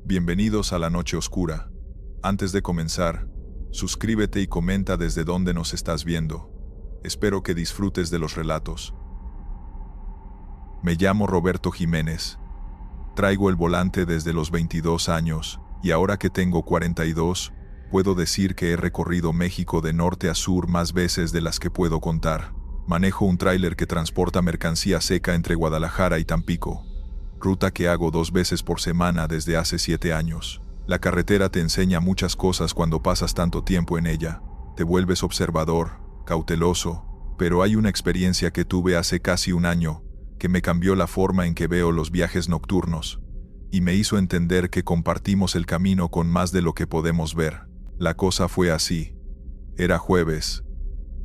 Bienvenidos a la Noche Oscura. Antes de comenzar, suscríbete y comenta desde dónde nos estás viendo. Espero que disfrutes de los relatos. Me llamo Roberto Jiménez. Traigo el volante desde los 22 años, y ahora que tengo 42, puedo decir que he recorrido México de norte a sur más veces de las que puedo contar. Manejo un tráiler que transporta mercancía seca entre Guadalajara y Tampico, ruta que hago 2 veces por semana desde hace 7 años. La carretera te enseña muchas cosas cuando pasas tanto tiempo en ella. Te vuelves observador, cauteloso, pero hay una experiencia que tuve hace casi un año que me cambió la forma en que veo los viajes nocturnos y me hizo entender que compartimos el camino con más de lo que podemos ver. La cosa fue así. Era jueves.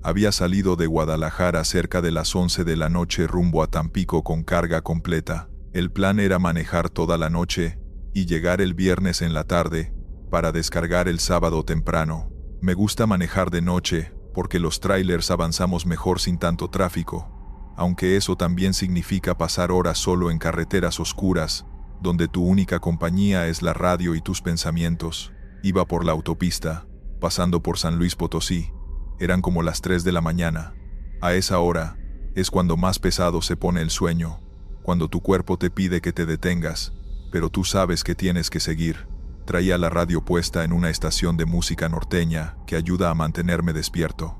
Había salido de Guadalajara cerca de las 11 de la noche rumbo a Tampico con carga completa. El plan era manejar toda la noche y llegar el viernes en la tarde para descargar el sábado temprano. Me gusta manejar de noche porque los trailers avanzamos mejor sin tanto tráfico, aunque eso también significa pasar horas solo en carreteras oscuras, donde tu única compañía es la radio y tus pensamientos. Iba por la autopista, pasando por San Luis Potosí. Eran como las 3 de la mañana. A esa hora es cuando más pesado se pone el sueño, cuando tu cuerpo te pide que te detengas, pero tú sabes que tienes que seguir. Traía la radio puesta en una estación de música norteña que ayuda a mantenerme despierto.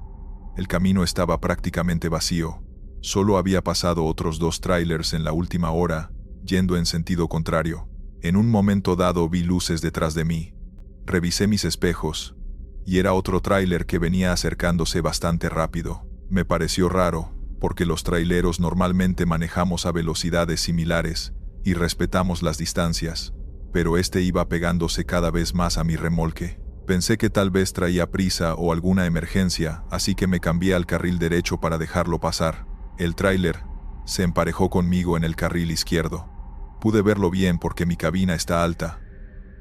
El camino estaba prácticamente vacío. Solo había pasado otros 2 trailers en la última hora, yendo en sentido contrario. En un momento dado vi luces detrás de mí. Revisé mis espejos, y era otro tráiler que venía acercándose bastante rápido. Me pareció raro, porque los traileros normalmente manejamos a velocidades similares y respetamos las distancias, pero este iba pegándose cada vez más a mi remolque. Pensé que tal vez traía prisa o alguna emergencia, así que me cambié al carril derecho para dejarlo pasar. El tráiler se emparejó conmigo en el carril izquierdo. Pude verlo bien porque mi cabina está alta.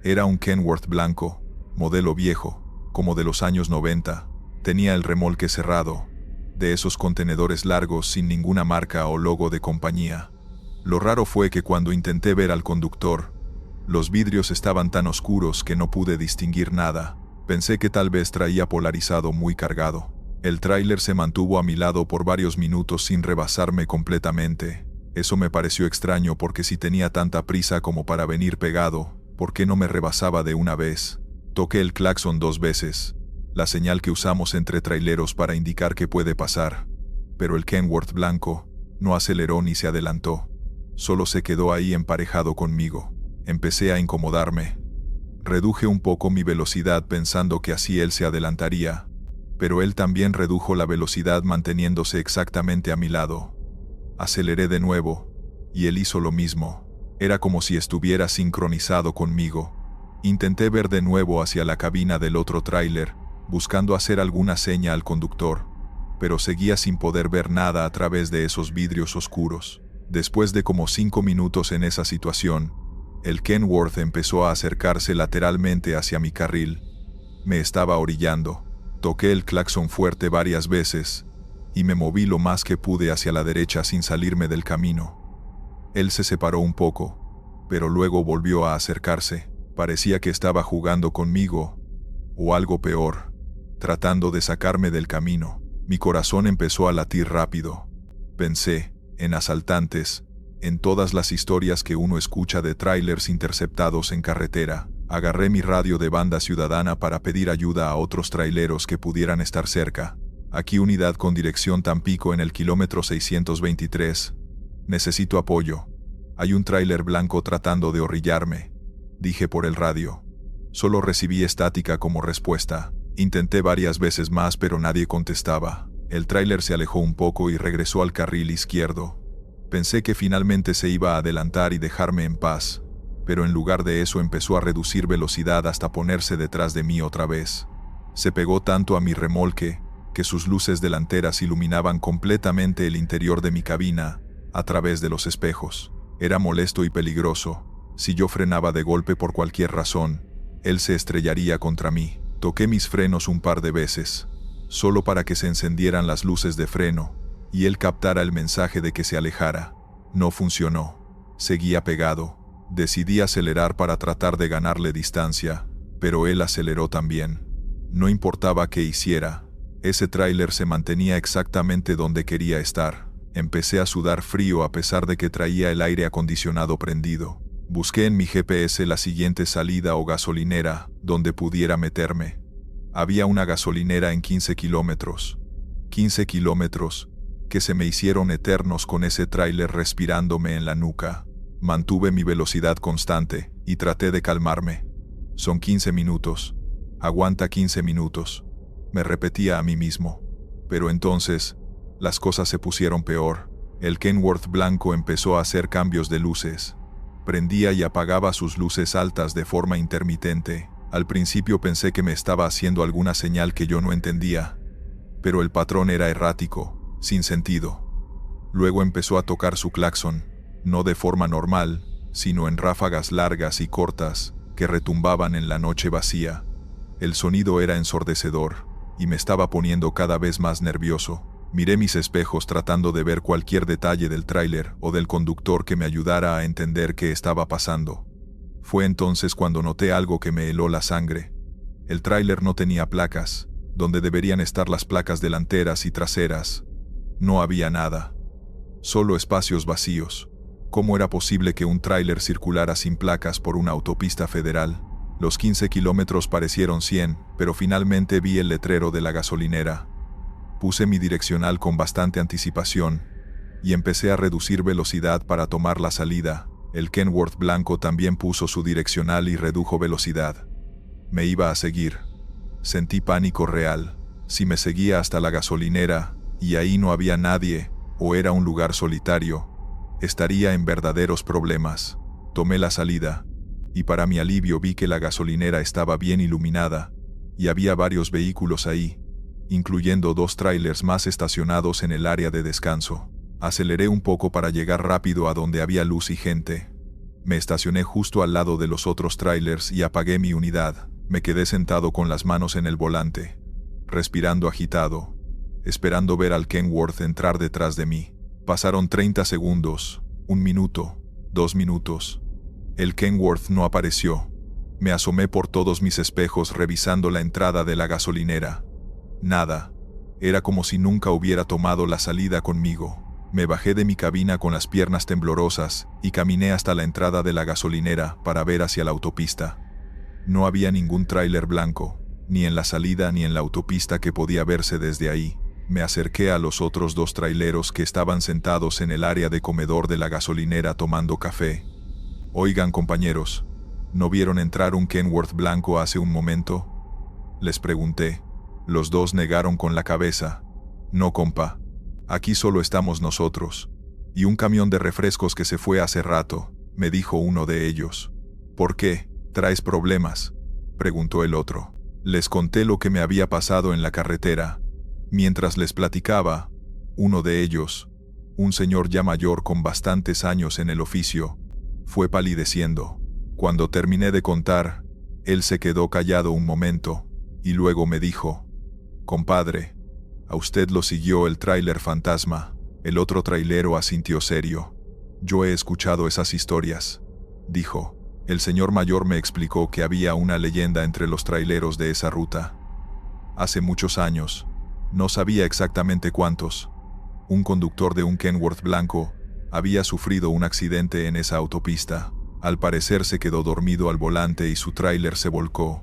Era un Kenworth blanco, modelo viejo, como de los años 90. Tenía el remolque cerrado, de esos contenedores largos sin ninguna marca o logo de compañía. Lo raro fue que cuando intenté ver al conductor, los vidrios estaban tan oscuros que no pude distinguir nada. Pensé que tal vez traía polarizado muy cargado. El tráiler se mantuvo a mi lado por varios minutos sin rebasarme completamente. Eso me pareció extraño porque si tenía tanta prisa como para venir pegado, ¿por qué no me rebasaba de una vez? Toqué el claxon 2 veces, la señal que usamos entre traileros para indicar que puede pasar, pero el Kenworth blanco no aceleró ni se adelantó. Solo se quedó ahí emparejado conmigo. Empecé a incomodarme. Reduje un poco mi velocidad pensando que así él se adelantaría, pero él también redujo la velocidad manteniéndose exactamente a mi lado. Aceleré de nuevo, y él hizo lo mismo. Era como si estuviera sincronizado conmigo. Intenté ver de nuevo hacia la cabina del otro tráiler, buscando hacer alguna seña al conductor, pero seguía sin poder ver nada a través de esos vidrios oscuros. Después de como 5 minutos en esa situación, el Kenworth empezó a acercarse lateralmente hacia mi carril. Me estaba orillando. Toqué el claxon fuerte varias veces, y me moví lo más que pude hacia la derecha sin salirme del camino. Él se separó un poco, pero luego volvió a acercarse. Parecía que estaba jugando conmigo, o algo peor, tratando de sacarme del camino. Mi corazón empezó a latir rápido. Pensé en asaltantes, en todas las historias que uno escucha de trailers interceptados en carretera. Agarré mi radio de banda ciudadana para pedir ayuda a otros traileros que pudieran estar cerca. Aquí unidad con dirección Tampico en el kilómetro 623. Necesito apoyo. Hay un tráiler blanco tratando de orrillarme, dije por el radio. Solo recibí estática como respuesta. Intenté varias veces más pero nadie contestaba. El tráiler se alejó un poco y regresó al carril izquierdo. Pensé que finalmente se iba a adelantar y dejarme en paz, pero en lugar de eso empezó a reducir velocidad hasta ponerse detrás de mí otra vez. Se pegó tanto a mi remolque que sus luces delanteras iluminaban completamente el interior de mi cabina a través de los espejos. Era molesto y peligroso. Si yo frenaba de golpe por cualquier razón, él se estrellaría contra mí. Toqué mis frenos un par de veces, solo para que se encendieran las luces de freno y él captara el mensaje de que se alejara. No funcionó. Seguía pegado. Decidí acelerar para tratar de ganarle distancia, pero él aceleró también. No importaba qué hiciera, ese tráiler se mantenía exactamente donde quería estar. Empecé a sudar frío a pesar de que traía el aire acondicionado prendido. Busqué en mi GPS la siguiente salida o gasolinera donde pudiera meterme. Había una gasolinera en 15 kilómetros. 15 kilómetros, que se me hicieron eternos con ese tráiler respirándome en la nuca. Mantuve mi velocidad constante y traté de calmarme. Son 15 minutos. Aguanta 15 minutos. Me repetía a mí mismo. Pero entonces, las cosas se pusieron peor. El Kenworth blanco empezó a hacer cambios de luces. Prendía y apagaba sus luces altas de forma intermitente. Al principio pensé que me estaba haciendo alguna señal que yo no entendía, pero el patrón era errático, sin sentido. Luego empezó a tocar su claxon, no de forma normal, sino en ráfagas largas y cortas que retumbaban en la noche vacía. El sonido era ensordecedor y me estaba poniendo cada vez más nervioso. Miré mis espejos tratando de ver cualquier detalle del tráiler o del conductor que me ayudara a entender qué estaba pasando. Fue entonces cuando noté algo que me heló la sangre. El tráiler no tenía placas, donde deberían estar las placas delanteras y traseras. No había nada. Solo espacios vacíos. ¿Cómo era posible que un tráiler circulara sin placas por una autopista federal? Los 15 kilómetros parecieron 100, pero finalmente vi el letrero de la gasolinera. Puse mi direccional con bastante anticipación y empecé a reducir velocidad para tomar la salida. El Kenworth blanco también puso su direccional y redujo velocidad. Me iba a seguir. Sentí pánico real. Si me seguía hasta la gasolinera y ahí no había nadie, o era un lugar solitario, estaría en verdaderos problemas. Tomé la salida, y para mi alivio vi que la gasolinera estaba bien iluminada, y había varios vehículos ahí, incluyendo 2 tráilers más estacionados en el área de descanso. Aceleré un poco para llegar rápido a donde había luz y gente. Me estacioné justo al lado de los otros tráilers y apagué mi unidad. Me quedé sentado con las manos en el volante, respirando agitado, esperando ver al Kenworth entrar detrás de mí. Pasaron 30 segundos, 1 minuto, 2 minutos. El Kenworth no apareció. Me asomé por todos mis espejos revisando la entrada de la gasolinera. Nada. Era como si nunca hubiera tomado la salida conmigo. Me bajé de mi cabina con las piernas temblorosas y caminé hasta la entrada de la gasolinera para ver hacia la autopista. No había ningún tráiler blanco, ni en la salida ni en la autopista que podía verse desde ahí. Me acerqué a los otros 2 traileros que estaban sentados en el área de comedor de la gasolinera tomando café. «Oigan, compañeros, ¿no vieron entrar un Kenworth blanco hace un momento?», les pregunté. Los 2 negaron con la cabeza. «No, compa. Aquí solo estamos nosotros. Y un camión de refrescos que se fue hace rato», me dijo uno de ellos. «¿Por qué? ¿Traes problemas?», preguntó el otro. Les conté lo que me había pasado en la carretera. Mientras les platicaba, uno de ellos, un señor ya mayor con bastantes años en el oficio, fue palideciendo. Cuando terminé de contar, él se quedó callado un momento, y luego me dijo: «Compadre, a usted lo siguió el tráiler fantasma». El otro trailero asintió serio. «Yo he escuchado esas historias», dijo. El señor mayor me explicó que había una leyenda entre los traileros de esa ruta. Hace muchos años, no sabía exactamente cuántos, un conductor de un Kenworth blanco había sufrido un accidente en esa autopista. Al parecer se quedó dormido al volante y su tráiler se volcó.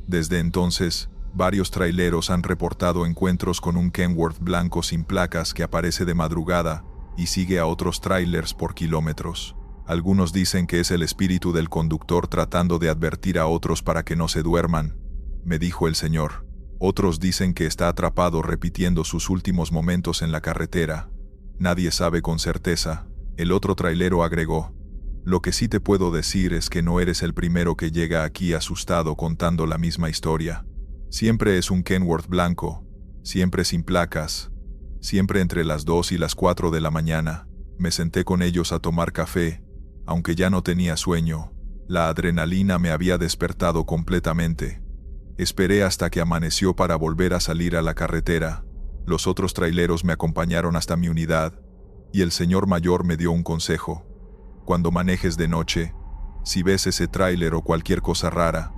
Desde entonces, varios traileros han reportado encuentros con un Kenworth blanco sin placas que aparece de madrugada y sigue a otros trailers por kilómetros. Algunos dicen que es el espíritu del conductor tratando de advertir a otros para que no se duerman, me dijo el señor. Otros dicen que está atrapado repitiendo sus últimos momentos en la carretera. Nadie sabe con certeza. El otro trailero agregó: «Lo que sí te puedo decir es que no eres el primero que llega aquí asustado contando la misma historia. Siempre es un Kenworth blanco, siempre sin placas, siempre entre las 2 y las 4 de la mañana». Me senté con ellos a tomar café, aunque ya no tenía sueño. La adrenalina me había despertado completamente. Esperé hasta que amaneció para volver a salir a la carretera. Los otros traileros me acompañaron hasta mi unidad, y el señor mayor me dio un consejo: «Cuando manejes de noche, Si ves ese tráiler o cualquier cosa rara,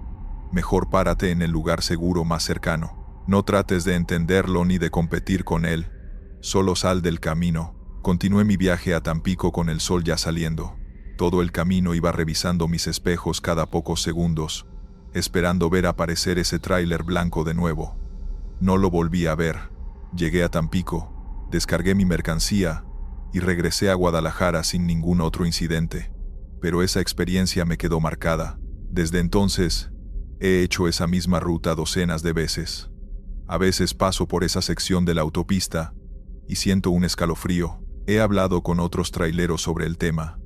mejor párate en el lugar seguro más cercano. No trates de entenderlo ni de competir con él. Solo sal del camino. Continué mi viaje a Tampico con el sol ya saliendo. Todo el camino iba revisando mis espejos cada pocos segundos, esperando ver aparecer ese tráiler blanco de nuevo. No lo volví a ver. Llegué a Tampico, descargué mi mercancía y regresé a Guadalajara sin ningún otro incidente. Pero esa experiencia me quedó marcada. Desde entonces, he hecho esa misma ruta docenas de veces. A veces paso por esa sección de la autopista y siento un escalofrío. He hablado con otros traileros sobre el tema,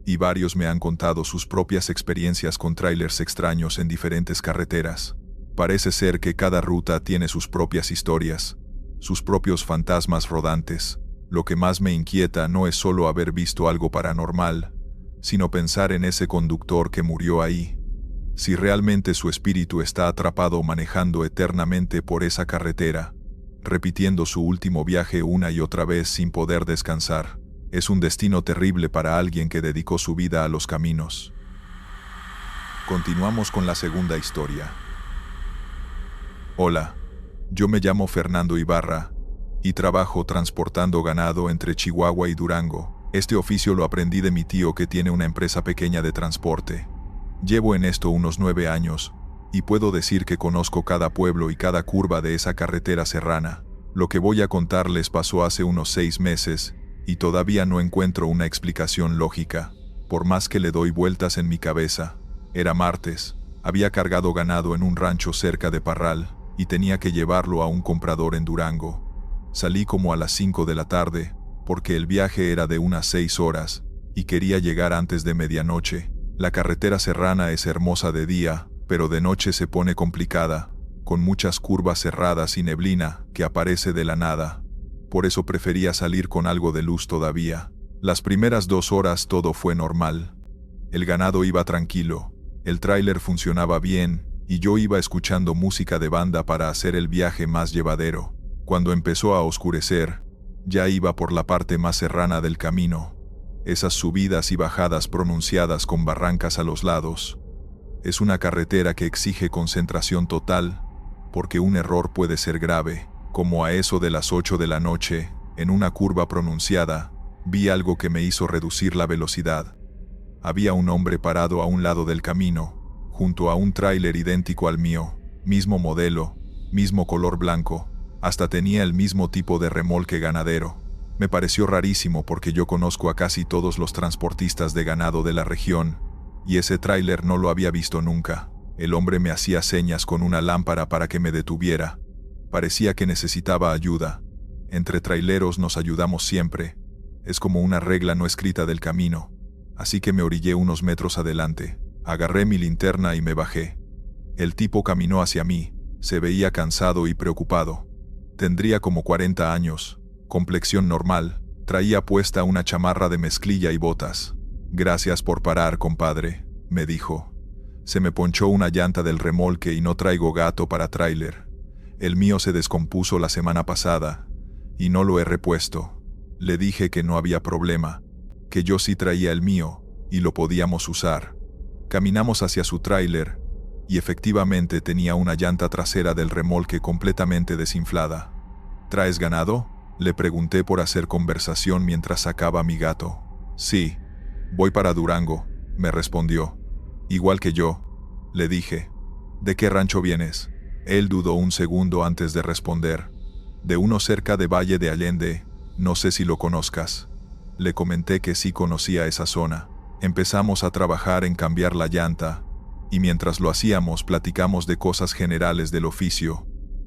y varios me han contado sus propias experiencias con trailers extraños en diferentes carreteras. Parece ser que cada ruta tiene sus propias historias, sus propios fantasmas rodantes. Lo que más me inquieta no es solo haber visto algo paranormal, sino pensar en ese conductor que murió ahí. Si realmente su espíritu está atrapado manejando eternamente por esa carretera, repitiendo su último viaje una y otra vez sin poder descansar, es un destino terrible para alguien que dedicó su vida a los caminos. Continuamos con la segunda historia. Hola, yo me llamo Fernando Ibarra y trabajo transportando ganado entre Chihuahua y Durango. Este oficio lo aprendí de mi tío que tiene una empresa pequeña de transporte. Llevo en esto unos 9 años, y puedo decir que conozco cada pueblo y cada curva de esa carretera serrana. Lo que voy a contarles pasó hace unos 6 meses, y todavía no encuentro una explicación lógica, por más que le doy vueltas en mi cabeza. Era martes, había cargado ganado en un rancho cerca de Parral, y tenía que llevarlo a un comprador en Durango. Salí como a las 5 de la tarde, porque el viaje era de unas 6 horas, y quería llegar antes de medianoche. La carretera serrana es hermosa de día, pero de noche se pone complicada, con muchas curvas cerradas y neblina que aparece de la nada. Por eso prefería salir con algo de luz todavía. Las primeras 2 horas todo fue normal. El ganado iba tranquilo, el tráiler funcionaba bien, y yo iba escuchando música de banda para hacer el viaje más llevadero. Cuando empezó a oscurecer, ya iba por la parte más serrana del camino. Esas subidas y bajadas pronunciadas con barrancas a los lados. Es una carretera que exige concentración total, porque un error puede ser grave. Como a eso de las 8 de la noche, en una curva pronunciada, vi algo que me hizo reducir la velocidad. Había un hombre parado a un lado del camino, junto a un tráiler idéntico al mío, mismo modelo, mismo color blanco, hasta tenía el mismo tipo de remolque ganadero. Me pareció rarísimo porque yo conozco a casi todos los transportistas de ganado de la región, y ese tráiler no lo había visto nunca. El hombre me hacía señas con una lámpara para que me detuviera. Parecía que necesitaba ayuda. Entre traileros nos ayudamos siempre. Es como una regla no escrita del camino. Así que me orillé unos metros adelante. Agarré mi linterna y me bajé. El tipo caminó hacia mí. Se veía cansado y preocupado. Tendría como 40 años. Complexión normal. Traía puesta una chamarra de mezclilla y botas. «Gracias por parar, compadre», me dijo. «Se me ponchó una llanta del remolque y no traigo gato para tráiler. El mío se descompuso la semana pasada y no lo he repuesto». Le dije que no había problema, que yo sí traía el mío y lo podíamos usar. Caminamos hacia su tráiler y efectivamente tenía una llanta trasera del remolque completamente desinflada. «¿Traes ganado?», le pregunté por hacer conversación mientras sacaba a mi gato. «Sí, voy para Durango», me respondió. «Igual que yo», le dije. «¿De qué rancho vienes?». Él dudó un segundo antes de responder. «De uno cerca de Valle de Allende, no sé si lo conozcas». Le comenté que sí conocía esa zona. Empezamos a trabajar en cambiar la llanta, y mientras lo hacíamos platicamos de cosas generales del oficio,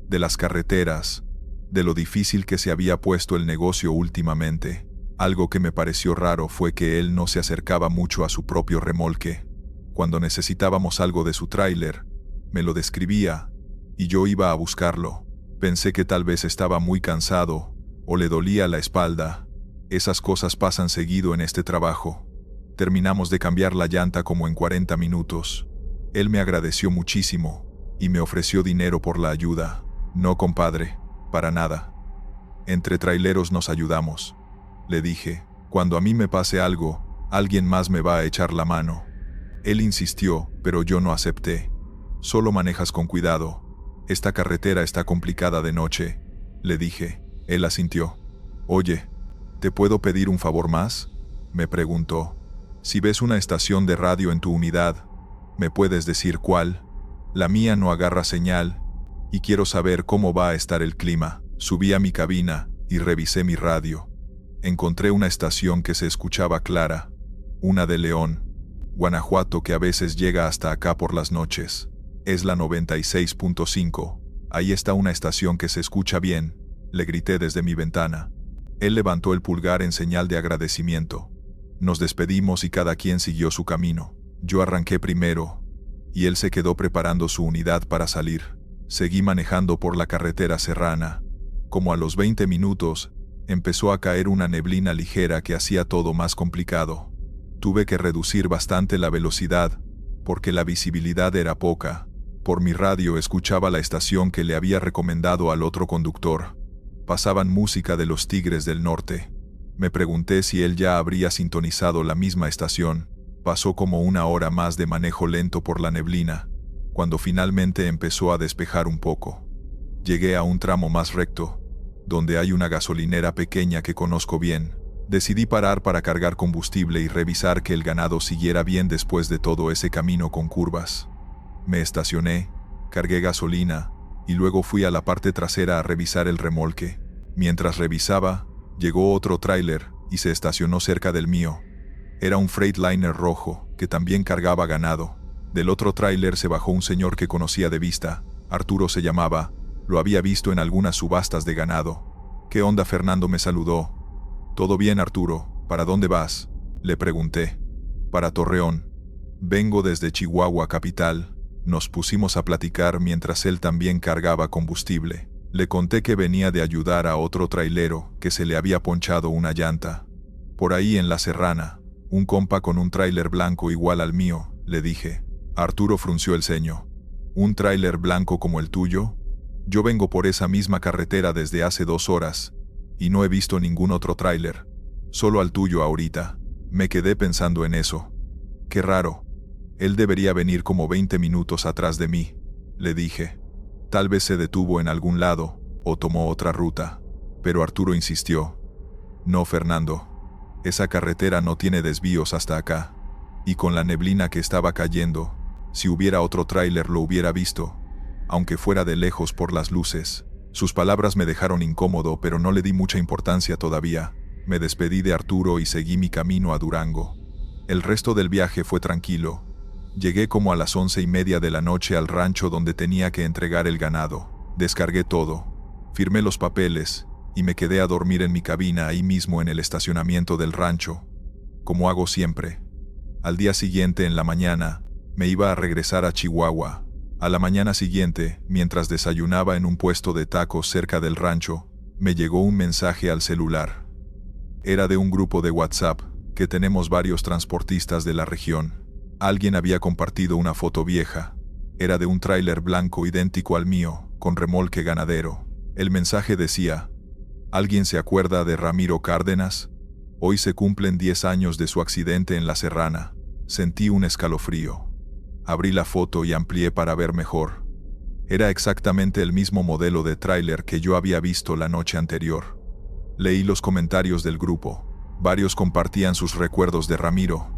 de las carreteras, de lo difícil que se había puesto el negocio últimamente. Algo que me pareció raro fue que él no se acercaba mucho a su propio remolque. Cuando necesitábamos algo de su tráiler, me lo describía, y yo iba a buscarlo. Pensé que tal vez estaba muy cansado, o le dolía la espalda. Esas cosas pasan seguido en este trabajo. Terminamos de cambiar la llanta como en 40 minutos. Él me agradeció muchísimo, y me ofreció dinero por la ayuda. «No, compadre, para nada. Entre traileros nos ayudamos», le dije. «Cuando a mí me pase algo, alguien más me va a echar la mano». Él insistió, pero yo no acepté. Solo manejas con cuidado. Esta carretera está complicada de noche, le dije. Él asintió. Oye, ¿te puedo pedir un favor más? Me preguntó. Si ves una estación de radio en tu unidad, ¿me puedes decir cuál? La mía no agarra señal, y quiero saber cómo va a estar el clima. Subí a mi cabina y revisé mi radio. Encontré una estación que se escuchaba clara, una de León, Guanajuato, que a veces llega hasta acá por las noches. Es la 96.5. Ahí está una estación que se escucha bien, le grité desde mi ventana. Él levantó el pulgar en señal de agradecimiento. Nos despedimos y cada quien siguió su camino. Yo arranqué primero, y él se quedó preparando su unidad para salir. Seguí manejando por la carretera serrana. Como a los 20 minutos, empezó a caer una neblina ligera que hacía todo más complicado. Tuve que reducir bastante la velocidad, porque la visibilidad era poca. Por mi radio escuchaba la estación que le había recomendado al otro conductor. Pasaban música de los Tigres del Norte. Me pregunté si él ya habría sintonizado la misma estación. Pasó como una hora más de manejo lento por la neblina, cuando finalmente empezó a despejar un poco. Llegué a un tramo más recto, donde hay una gasolinera pequeña que conozco bien. Decidí parar para cargar combustible y revisar que el ganado siguiera bien después de todo ese camino con curvas. Me estacioné, cargué gasolina, y luego fui a la parte trasera a revisar el remolque. Mientras revisaba, llegó otro tráiler y se estacionó cerca del mío. Era un Freightliner rojo, que también cargaba ganado. Del otro tráiler se bajó un señor que conocía de vista. Arturo se llamaba, lo había visto en algunas subastas de ganado. ¿Qué onda, Fernando?, me saludó. ¿Todo bien, Arturo? ¿Para dónde vas?, le pregunté. Para Torreón. Vengo desde Chihuahua capital. Nos pusimos a platicar mientras él también cargaba combustible. Le conté que venía de ayudar a otro trailero que se le había ponchado una llanta. Por ahí en la serrana, un compa con un tráiler blanco igual al mío, le dije. Arturo frunció el ceño. ¿Un tráiler blanco como el tuyo? Yo vengo por esa misma carretera desde hace 2 horas, y no he visto ningún otro tráiler. Solo al tuyo ahorita. Me quedé pensando en eso. Qué raro. Él debería venir como 20 minutos atrás de mí, le dije. Tal vez se detuvo en algún lado, o tomó otra ruta. Pero Arturo insistió. No, Fernando. Esa carretera no tiene desvíos hasta acá. Y con la neblina que estaba cayendo, si hubiera otro tráiler lo hubiera visto, aunque fuera de lejos por las luces. Sus palabras me dejaron incómodo, pero no le di mucha importancia todavía. Me despedí de Arturo y seguí mi camino a Durango. El resto del viaje fue tranquilo. Llegué como a las 11:30 de la noche al rancho donde tenía que entregar el ganado. Descargué todo, firmé los papeles y me quedé a dormir en mi cabina ahí mismo en el estacionamiento del rancho, como hago siempre. Al día siguiente, en la mañana, me iba a regresar a Chihuahua. A la mañana siguiente, mientras desayunaba en un puesto de tacos cerca del rancho, me llegó un mensaje al celular. Era de un grupo de WhatsApp que tenemos varios transportistas de la región. Alguien había compartido una foto vieja. Era de un tráiler blanco idéntico al mío, con remolque ganadero. El mensaje decía: ¿alguien se acuerda de Ramiro Cárdenas? Hoy se cumplen 10 años de su accidente en La Serrana. Sentí un escalofrío. Abrí la foto y amplié para ver mejor. Era exactamente el mismo modelo de tráiler que yo había visto la noche anterior. Leí los comentarios del grupo. Varios compartían sus recuerdos de Ramiro.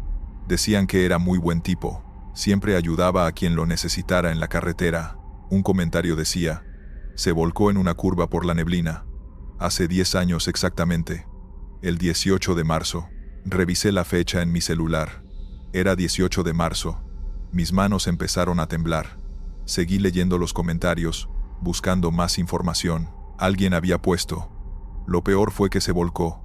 Decían que era muy buen tipo. Siempre ayudaba a quien lo necesitara en la carretera. Un comentario decía: se volcó en una curva por la neblina. Hace 10 años exactamente. El 18 de marzo. Revisé la fecha en mi celular. Era 18 de marzo. Mis manos empezaron a temblar. Seguí leyendo los comentarios, buscando más información. Alguien había puesto: lo peor fue que se volcó,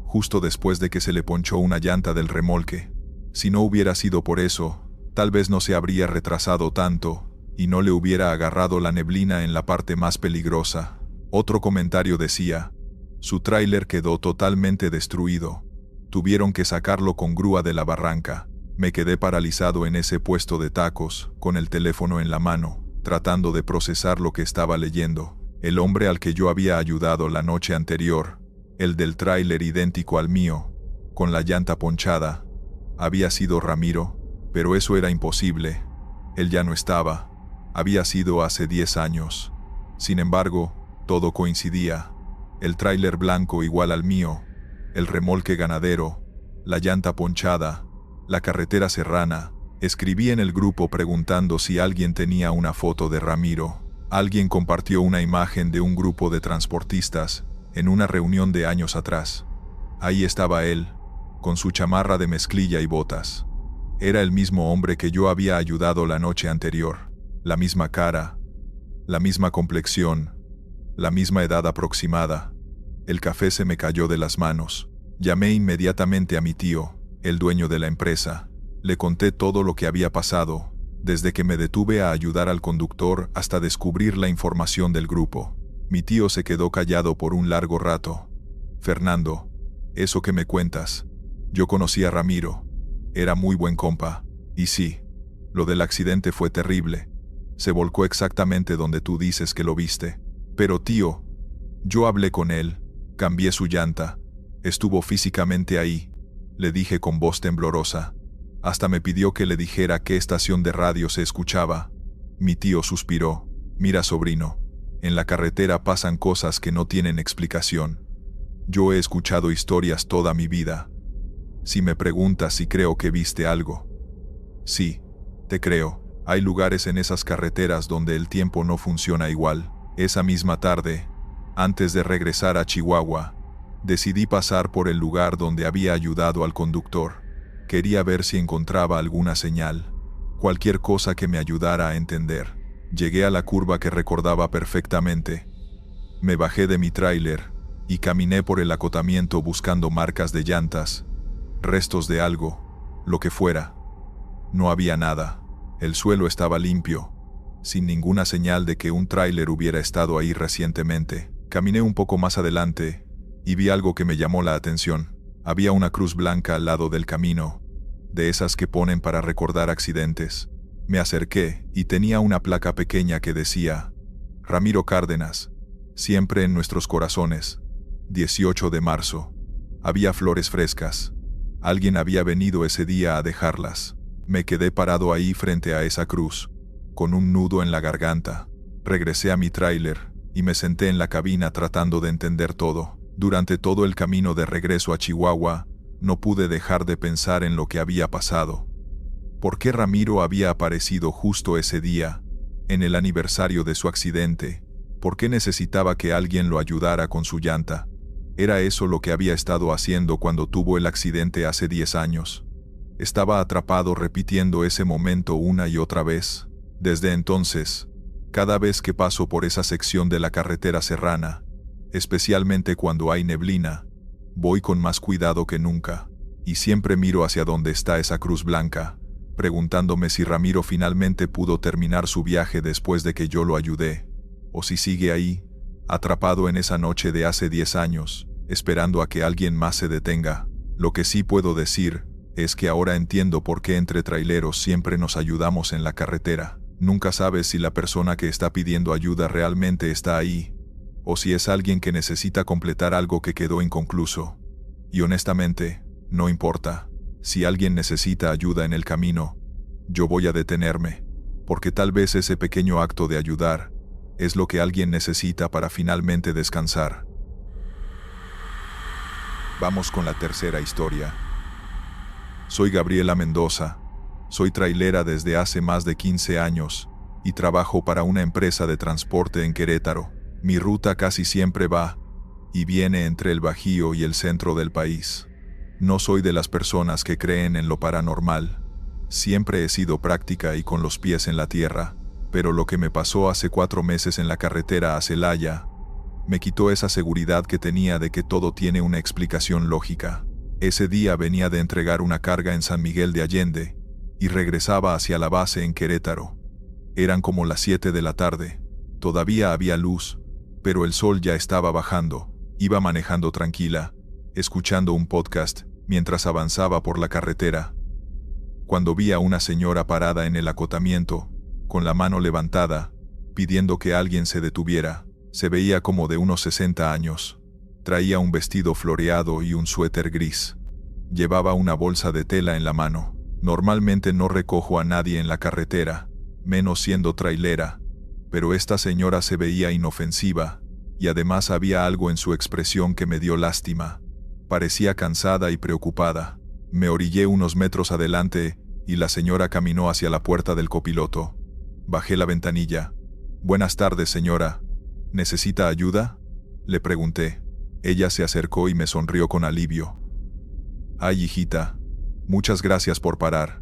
justo después de que se le ponchó una llanta del remolque. Si no hubiera sido por eso, tal vez no se habría retrasado tanto, y no le hubiera agarrado la neblina en la parte más peligrosa. Otro comentario decía: su tráiler quedó totalmente destruido. Tuvieron que sacarlo con grúa de la barranca. Me quedé paralizado en ese puesto de tacos, con el teléfono en la mano, tratando de procesar lo que estaba leyendo. El hombre al que yo había ayudado la noche anterior, el del tráiler idéntico al mío, con la llanta ponchada, había sido Ramiro. Pero eso era imposible. Él ya no estaba. Había sido hace 10 años. Sin embargo, todo coincidía. El tráiler blanco igual al mío, el remolque ganadero, la llanta ponchada, la carretera serrana. Escribí en el grupo preguntando si alguien tenía una foto de Ramiro. Alguien compartió una imagen de un grupo de transportistas en una reunión de años atrás. Ahí estaba él, con su chamarra de mezclilla y botas. Era el mismo hombre que yo había ayudado la noche anterior. La misma cara, la misma complexión, la misma edad aproximada. El café se me cayó de las manos. Llamé inmediatamente a mi tío, el dueño de la empresa. Le conté todo lo que había pasado, desde que me detuve a ayudar al conductor hasta descubrir la información del grupo. Mi tío se quedó callado por un largo rato. Fernando, eso que me cuentas. Yo conocí a Ramiro. Era muy buen compa. Y sí, lo del accidente fue terrible. Se volcó exactamente donde tú dices que lo viste. Pero tío, yo hablé con él, cambié su llanta, estuvo físicamente ahí, le dije con voz temblorosa. Hasta me pidió que le dijera qué estación de radio se escuchaba. Mi tío suspiró. Mira, sobrino, en la carretera pasan cosas que no tienen explicación. Yo he escuchado historias toda mi vida. Si me preguntas si creo que viste algo. Sí, te creo. Hay lugares en esas carreteras donde el tiempo no funciona igual. Esa misma tarde, antes de regresar a Chihuahua, decidí pasar por el lugar donde había ayudado al conductor. Quería ver si encontraba alguna señal, cualquier cosa que me ayudara a entender. Llegué a la curva que recordaba perfectamente. Me bajé de mi tráiler y caminé por el acotamiento buscando marcas de llantas, restos de algo, lo que fuera. No había nada. El suelo estaba limpio, sin ninguna señal de que un tráiler hubiera estado ahí recientemente. Caminé un poco más adelante y vi algo que me llamó la atención. Había una cruz blanca al lado del camino, de esas que ponen para recordar accidentes. Me acerqué y tenía una placa pequeña que decía: Ramiro Cárdenas, siempre en nuestros corazones. 18 de marzo. Había flores frescas. Alguien había venido ese día a dejarlas. Me quedé parado ahí frente a esa cruz, con un nudo en la garganta. Regresé a mi tráiler y me senté en la cabina tratando de entender todo. Durante todo el camino de regreso a Chihuahua, no pude dejar de pensar en lo que había pasado. ¿Por qué Ramiro había aparecido justo ese día, en el aniversario de su accidente? ¿Por qué necesitaba que alguien lo ayudara con su llanta? ¿Era eso lo que había estado haciendo cuando tuvo el accidente hace 10 años? Estaba atrapado repitiendo ese momento una y otra vez. Desde entonces, cada vez que paso por esa sección de la carretera serrana, especialmente cuando hay neblina, voy con más cuidado que nunca, y siempre miro hacia donde está esa cruz blanca, preguntándome si Ramiro finalmente pudo terminar su viaje después de que yo lo ayudé, o si sigue ahí, atrapado en esa noche de hace 10 años, esperando a que alguien más se detenga. Lo que sí puedo decir es que ahora entiendo por qué entre traileros siempre nos ayudamos en la carretera. Nunca sabes si la persona que está pidiendo ayuda realmente está ahí, o si es alguien que necesita completar algo que quedó inconcluso. Y honestamente, no importa. Si alguien necesita ayuda en el camino, yo voy a detenerme, porque tal vez ese pequeño acto de ayudar es lo que alguien necesita para finalmente descansar. Vamos con la tercera historia. Soy Gabriela Mendoza. Soy trailera desde hace más de 15 años y trabajo para una empresa de transporte en Querétaro. Mi ruta casi siempre va y viene entre el Bajío y el centro del país. No soy de las personas que creen en lo paranormal. Siempre he sido práctica y con los pies en la tierra, pero lo que me pasó hace 4 meses en la carretera a Celaya me quitó esa seguridad que tenía de que todo tiene una explicación lógica. Ese día venía de entregar una carga en San Miguel de Allende y regresaba hacia la base en Querétaro. Eran como las 7 de la tarde. Todavía había luz, pero el sol ya estaba bajando. Iba manejando tranquila, escuchando un podcast mientras avanzaba por la carretera, cuando vi a una señora parada en el acotamiento, con la mano levantada, pidiendo que alguien se detuviera. Se veía como de unos 60 años. Traía un vestido floreado y un suéter gris. Llevaba una bolsa de tela en la mano. Normalmente no recojo a nadie en la carretera, menos siendo trailera, pero esta señora se veía inofensiva, y además había algo en su expresión que me dio lástima. Parecía cansada y preocupada. Me orillé unos metros adelante, y la señora caminó hacia la puerta del copiloto. Bajé la ventanilla. «Buenas tardes, señora. ¿Necesita ayuda?», le pregunté. Ella se acercó y me sonrió con alivio. «Ay, hijita, muchas gracias por parar.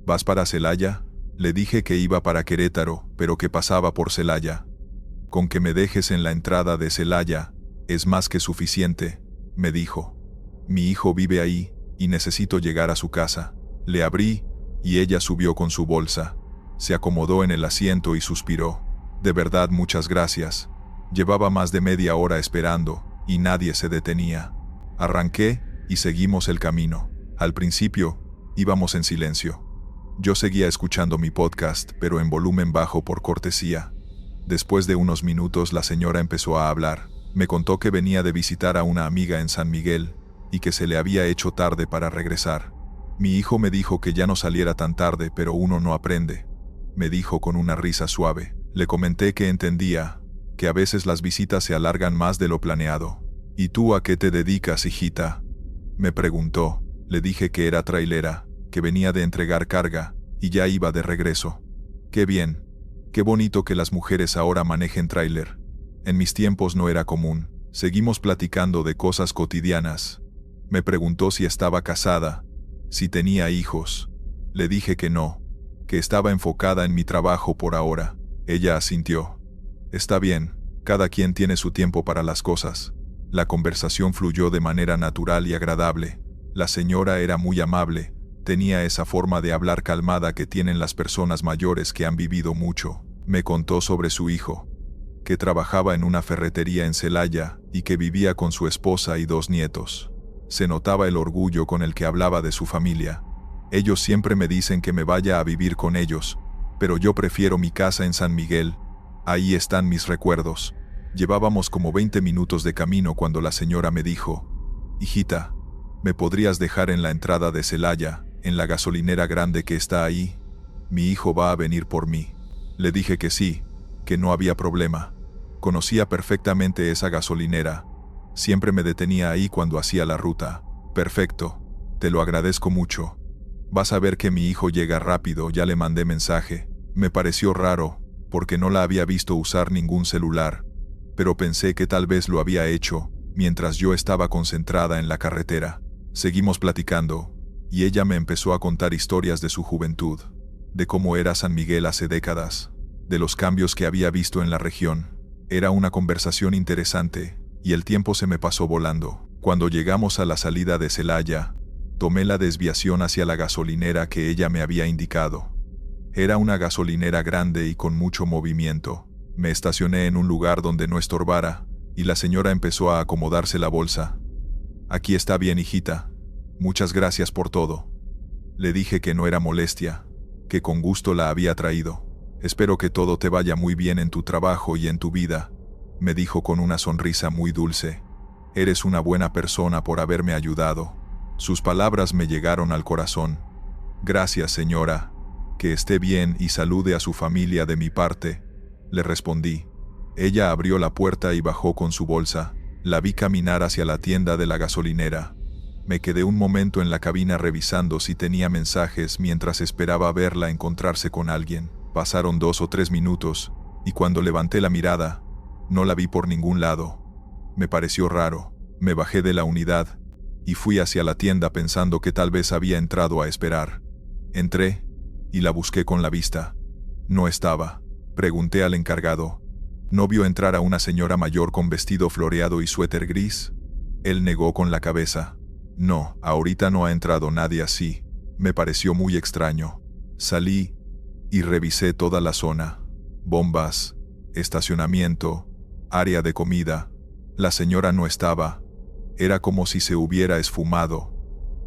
¿Vas para Celaya?», le dije que iba para Querétaro, pero que pasaba por Celaya. «Con que me dejes en la entrada de Celaya, es más que suficiente», me dijo. «Mi hijo vive ahí, y necesito llegar a su casa». Le abrí, y ella subió con su bolsa. Se acomodó en el asiento y suspiró. «De verdad, muchas gracias». Llevaba más de media hora esperando, y nadie se detenía. Arranqué, y seguimos el camino. Al principio, íbamos en silencio. Yo seguía escuchando mi podcast, pero en volumen bajo por cortesía. Después de unos minutos la señora empezó a hablar. Me contó que venía de visitar a una amiga en San Miguel, y que se le había hecho tarde para regresar. «Mi hijo me dijo que ya no saliera tan tarde, pero uno no aprende», me dijo con una risa suave. Le comenté que entendía, que a veces las visitas se alargan más de lo planeado. «¿Y tú a qué te dedicas, hijita?», me preguntó. Le dije que era trailera, que venía de entregar carga, y ya iba de regreso. «Qué bien. Qué bonito que las mujeres ahora manejen tráiler. En mis tiempos no era común». Seguimos platicando de cosas cotidianas. Me preguntó si estaba casada, si tenía hijos. Le dije que no, que estaba enfocada en mi trabajo por ahora. Ella asintió. «Está bien, cada quien tiene su tiempo para las cosas». La conversación fluyó de manera natural y agradable. La señora era muy amable, tenía esa forma de hablar calmada que tienen las personas mayores que han vivido mucho. Me contó sobre su hijo, que trabajaba en una ferretería en Celaya y que vivía con su esposa y 2 nietos. Se notaba el orgullo con el que hablaba de su familia. «Ellos siempre me dicen que me vaya a vivir con ellos, pero yo prefiero mi casa en San Miguel. Ahí están mis recuerdos». Llevábamos como 20 minutos de camino cuando la señora me dijo: «Hijita, ¿me podrías dejar en la entrada de Celaya, en la gasolinera grande que está ahí? Mi hijo va a venir por mí». Le dije que sí, que no había problema. Conocía perfectamente esa gasolinera. Siempre me detenía ahí cuando hacía la ruta. «Perfecto, te lo agradezco mucho. Vas a ver que mi hijo llega rápido», ya le mandé mensaje. Me pareció raro, porque no la había visto usar ningún celular, pero pensé que tal vez lo había hecho, mientras yo estaba concentrada en la carretera. Seguimos platicando, y ella me empezó a contar historias de su juventud, de cómo era San Miguel hace décadas, de los cambios que había visto en la región. Era una conversación interesante, y el tiempo se me pasó volando. Cuando llegamos a la salida de Celaya, tomé la desviación hacia la gasolinera que ella me había indicado. Era una gasolinera grande y con mucho movimiento. Me estacioné en un lugar donde no estorbara, y la señora empezó a acomodarse la bolsa. «Aquí está bien, hijita. Muchas gracias por todo». Le dije que no era molestia, que con gusto la había traído. «Espero que todo te vaya muy bien en tu trabajo y en tu vida», me dijo con una sonrisa muy dulce. «Eres una buena persona por haberme ayudado». Sus palabras me llegaron al corazón. «Gracias, señora. Que esté bien y salude a su familia de mi parte», le respondí. Ella abrió la puerta y bajó con su bolsa. La vi caminar hacia la tienda de la gasolinera. Me quedé un momento en la cabina revisando si tenía mensajes mientras esperaba verla encontrarse con alguien. Pasaron 2 o 3 minutos, y cuando levanté la mirada, no la vi por ningún lado. Me pareció raro. Me bajé de la unidad y fui hacia la tienda pensando que tal vez había entrado a esperar. Entré y la busqué con la vista. No estaba. Pregunté al encargado. ¿No vio entrar a una señora mayor con vestido floreado y suéter gris? Él negó con la cabeza. «No, ahorita no ha entrado nadie así». Me pareció muy extraño. Salí y revisé toda la zona. Bombas, estacionamiento, área de comida. La señora no estaba. Era como si se hubiera esfumado.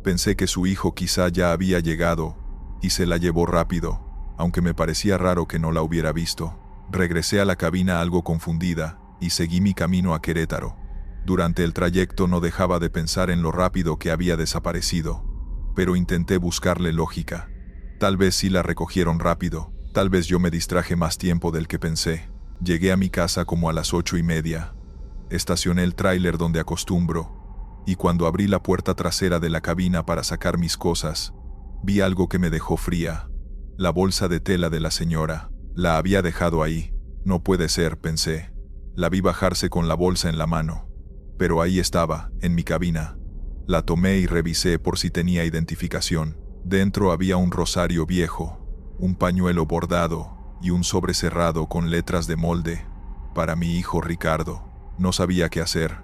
Pensé que su hijo quizá ya había llegado y se la llevó rápido, aunque me parecía raro que no la hubiera visto. Regresé a la cabina algo confundida y seguí mi camino a Querétaro. Durante el trayecto no dejaba de pensar en lo rápido que había desaparecido. pero intenté buscarle lógica. Tal vez sí la recogieron rápido, tal vez yo me distraje más tiempo del que pensé. Llegué a mi casa como a las 8:30. Estacioné el tráiler donde acostumbro, y cuando abrí la puerta trasera de la cabina para sacar mis cosas, vi algo que me dejó fría. La bolsa de tela de la señora. La había dejado ahí. No puede ser, pensé. La vi bajarse con la bolsa en la mano. Pero ahí estaba, en mi cabina. La tomé y revisé por si tenía identificación. Dentro había un rosario viejo, un pañuelo bordado y un sobre cerrado con letras de molde. Para mi hijo Ricardo. No sabía qué hacer.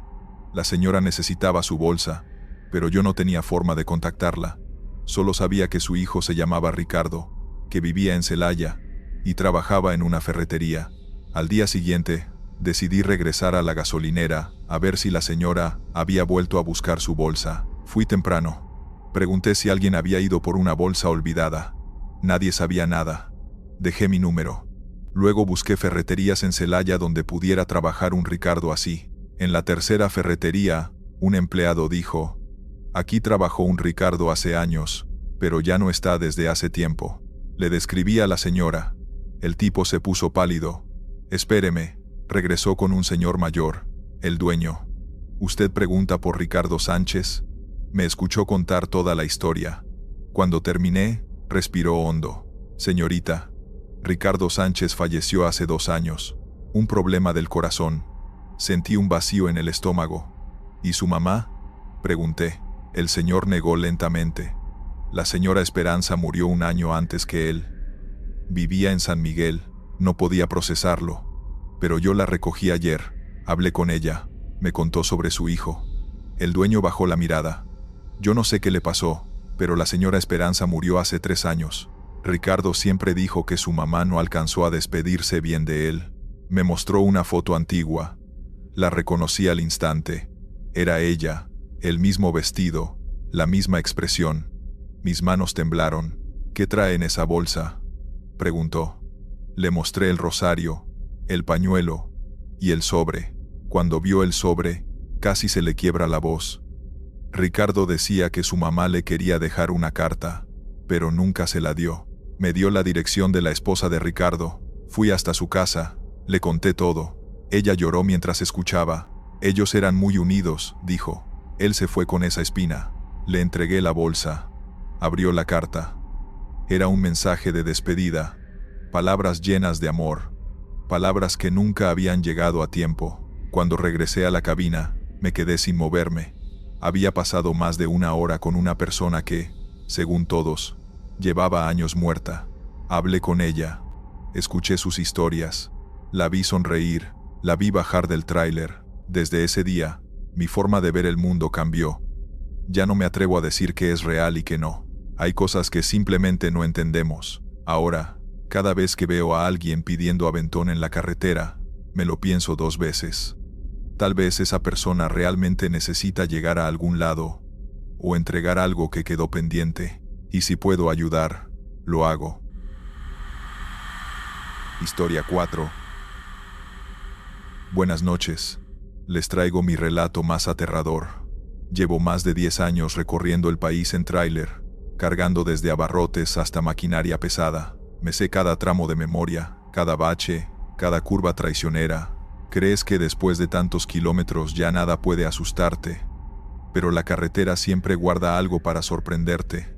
La señora necesitaba su bolsa, pero yo no tenía forma de contactarla. Solo sabía que su hijo se llamaba Ricardo, que vivía en Celaya y trabajaba en una ferretería. Al día siguiente, decidí regresar a la gasolinera a ver si la señora había vuelto a buscar su bolsa. Fui temprano. Pregunté si alguien había ido por una bolsa olvidada. Nadie sabía nada. Dejé mi número. Luego busqué ferreterías en Celaya donde pudiera trabajar un Ricardo así. En la tercera ferretería, un empleado dijo: «Aquí trabajó un Ricardo hace años, pero ya no está desde hace tiempo». Le describí a la señora. El tipo se puso pálido. «Espéreme», regresó con un señor mayor, el dueño. «¿Usted pregunta por Ricardo Sánchez?». Me escuchó contar toda la historia. Cuando terminé, respiró hondo. «Señorita, Ricardo Sánchez falleció hace 2 años. Un problema del corazón». Sentí un vacío en el estómago. «¿Y su mamá?», pregunté. El señor negó lentamente. «La señora Esperanza murió 1 año antes que él. Vivía en San Miguel, no podía procesarlo. Pero yo la recogí ayer, hablé con ella, me contó sobre su hijo». El dueño bajó la mirada. «Yo no sé qué le pasó, pero la señora Esperanza murió hace 3 años. Ricardo siempre dijo que su mamá no alcanzó a despedirse bien de él». Me mostró una foto antigua. La reconocí al instante. Era ella, el mismo vestido, la misma expresión. Mis manos temblaron. «¿Qué trae en esa bolsa?», preguntó. Le mostré el rosario, el pañuelo y el sobre. Cuando vio el sobre, casi se le quiebra la voz. Ricardo decía que su mamá le quería dejar una carta, pero nunca se la dio. Me dio la dirección de la esposa de Ricardo. Fui hasta su casa, le conté todo. Ella lloró mientras escuchaba. «Ellos eran muy unidos», dijo. «Él se fue con esa espina». Le entregué la bolsa. Abrió la carta. Era un mensaje de despedida. Palabras llenas de amor. Palabras que nunca habían llegado a tiempo. Cuando regresé a la cabina, me quedé sin moverme. Había pasado más de 1 hora con una persona que, según todos, llevaba años muerta. Hablé con ella. Escuché sus historias. La vi sonreír. La vi bajar del tráiler. Desde ese día, mi forma de ver el mundo cambió. Ya no me atrevo a decir que es real y que no. Hay cosas que simplemente no entendemos. Ahora, cada vez que veo a alguien pidiendo aventón en la carretera, me lo pienso 2 veces. Tal vez esa persona realmente necesita llegar a algún lado, o entregar algo que quedó pendiente, y si puedo ayudar, lo hago. Historia 4. Buenas noches. Les traigo mi relato más aterrador. Llevo más de 10 años recorriendo el país en tráiler, cargando desde abarrotes hasta maquinaria pesada. Me sé cada tramo de memoria, cada bache, cada curva traicionera. Crees que después de tantos kilómetros ya nada puede asustarte, pero la carretera siempre guarda algo para sorprenderte,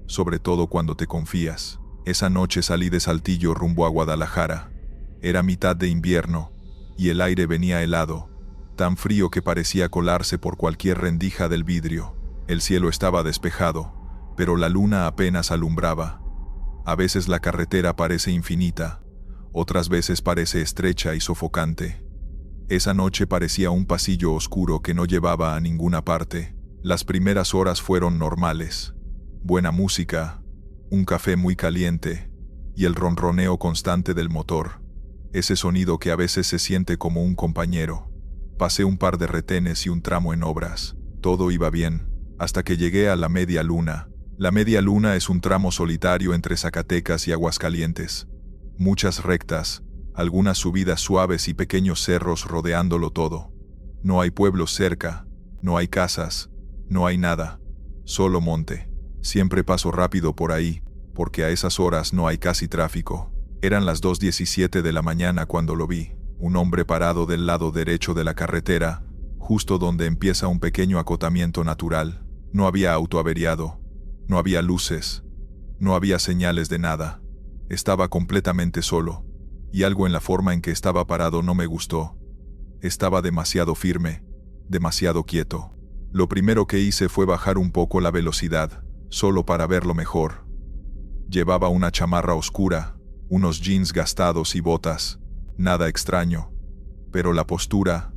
sobre todo cuando te confías. Esa noche salí de Saltillo rumbo a Guadalajara. Era mitad de invierno, y el aire venía helado, tan frío que parecía colarse por cualquier rendija del vidrio. El cielo estaba despejado, pero la luna apenas alumbraba. A veces la carretera parece infinita, otras veces parece estrecha y sofocante. Esa noche parecía un pasillo oscuro que no llevaba a ninguna parte. Las primeras horas fueron normales. Buena música, un café muy caliente, y el ronroneo constante del motor. Ese sonido que a veces se siente como un compañero. Pasé un par de retenes y un tramo en obras. Todo iba bien, hasta que llegué a la Media Luna. La Media Luna es un tramo solitario entre Zacatecas y Aguascalientes. Muchas rectas, algunas subidas suaves y pequeños cerros rodeándolo todo. No hay pueblos cerca, no hay casas, no hay nada, solo monte. Siempre paso rápido por ahí, porque a esas horas no hay casi tráfico. Eran las 2:17 de la mañana cuando lo vi, un hombre parado del lado derecho de la carretera, justo donde empieza un pequeño acotamiento natural. No había auto averiado, no había luces, no había señales de nada. Estaba completamente solo, y algo en la forma en que estaba parado no me gustó. Estaba demasiado firme, demasiado quieto. Lo primero que hice fue bajar un poco la velocidad, solo para verlo mejor. Llevaba una chamarra oscura, unos jeans gastados y botas. Nada extraño. Pero la postura,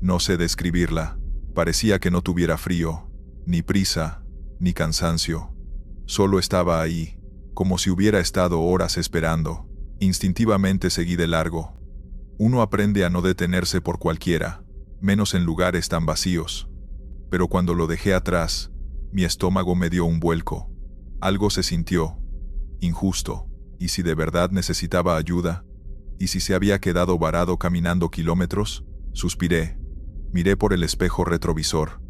no sé describirla. Parecía que no tuviera frío, ni prisa, ni cansancio. Solo estaba ahí, como si hubiera estado horas esperando. Instintivamente seguí de largo. Uno aprende a no detenerse por cualquiera, menos en lugares tan vacíos. Pero cuando lo dejé atrás, mi estómago me dio un vuelco. Algo se sintió injusto. ¿Y si de verdad necesitaba ayuda? ¿Y si se había quedado varado caminando kilómetros? Suspiré. Miré por el espejo retrovisor.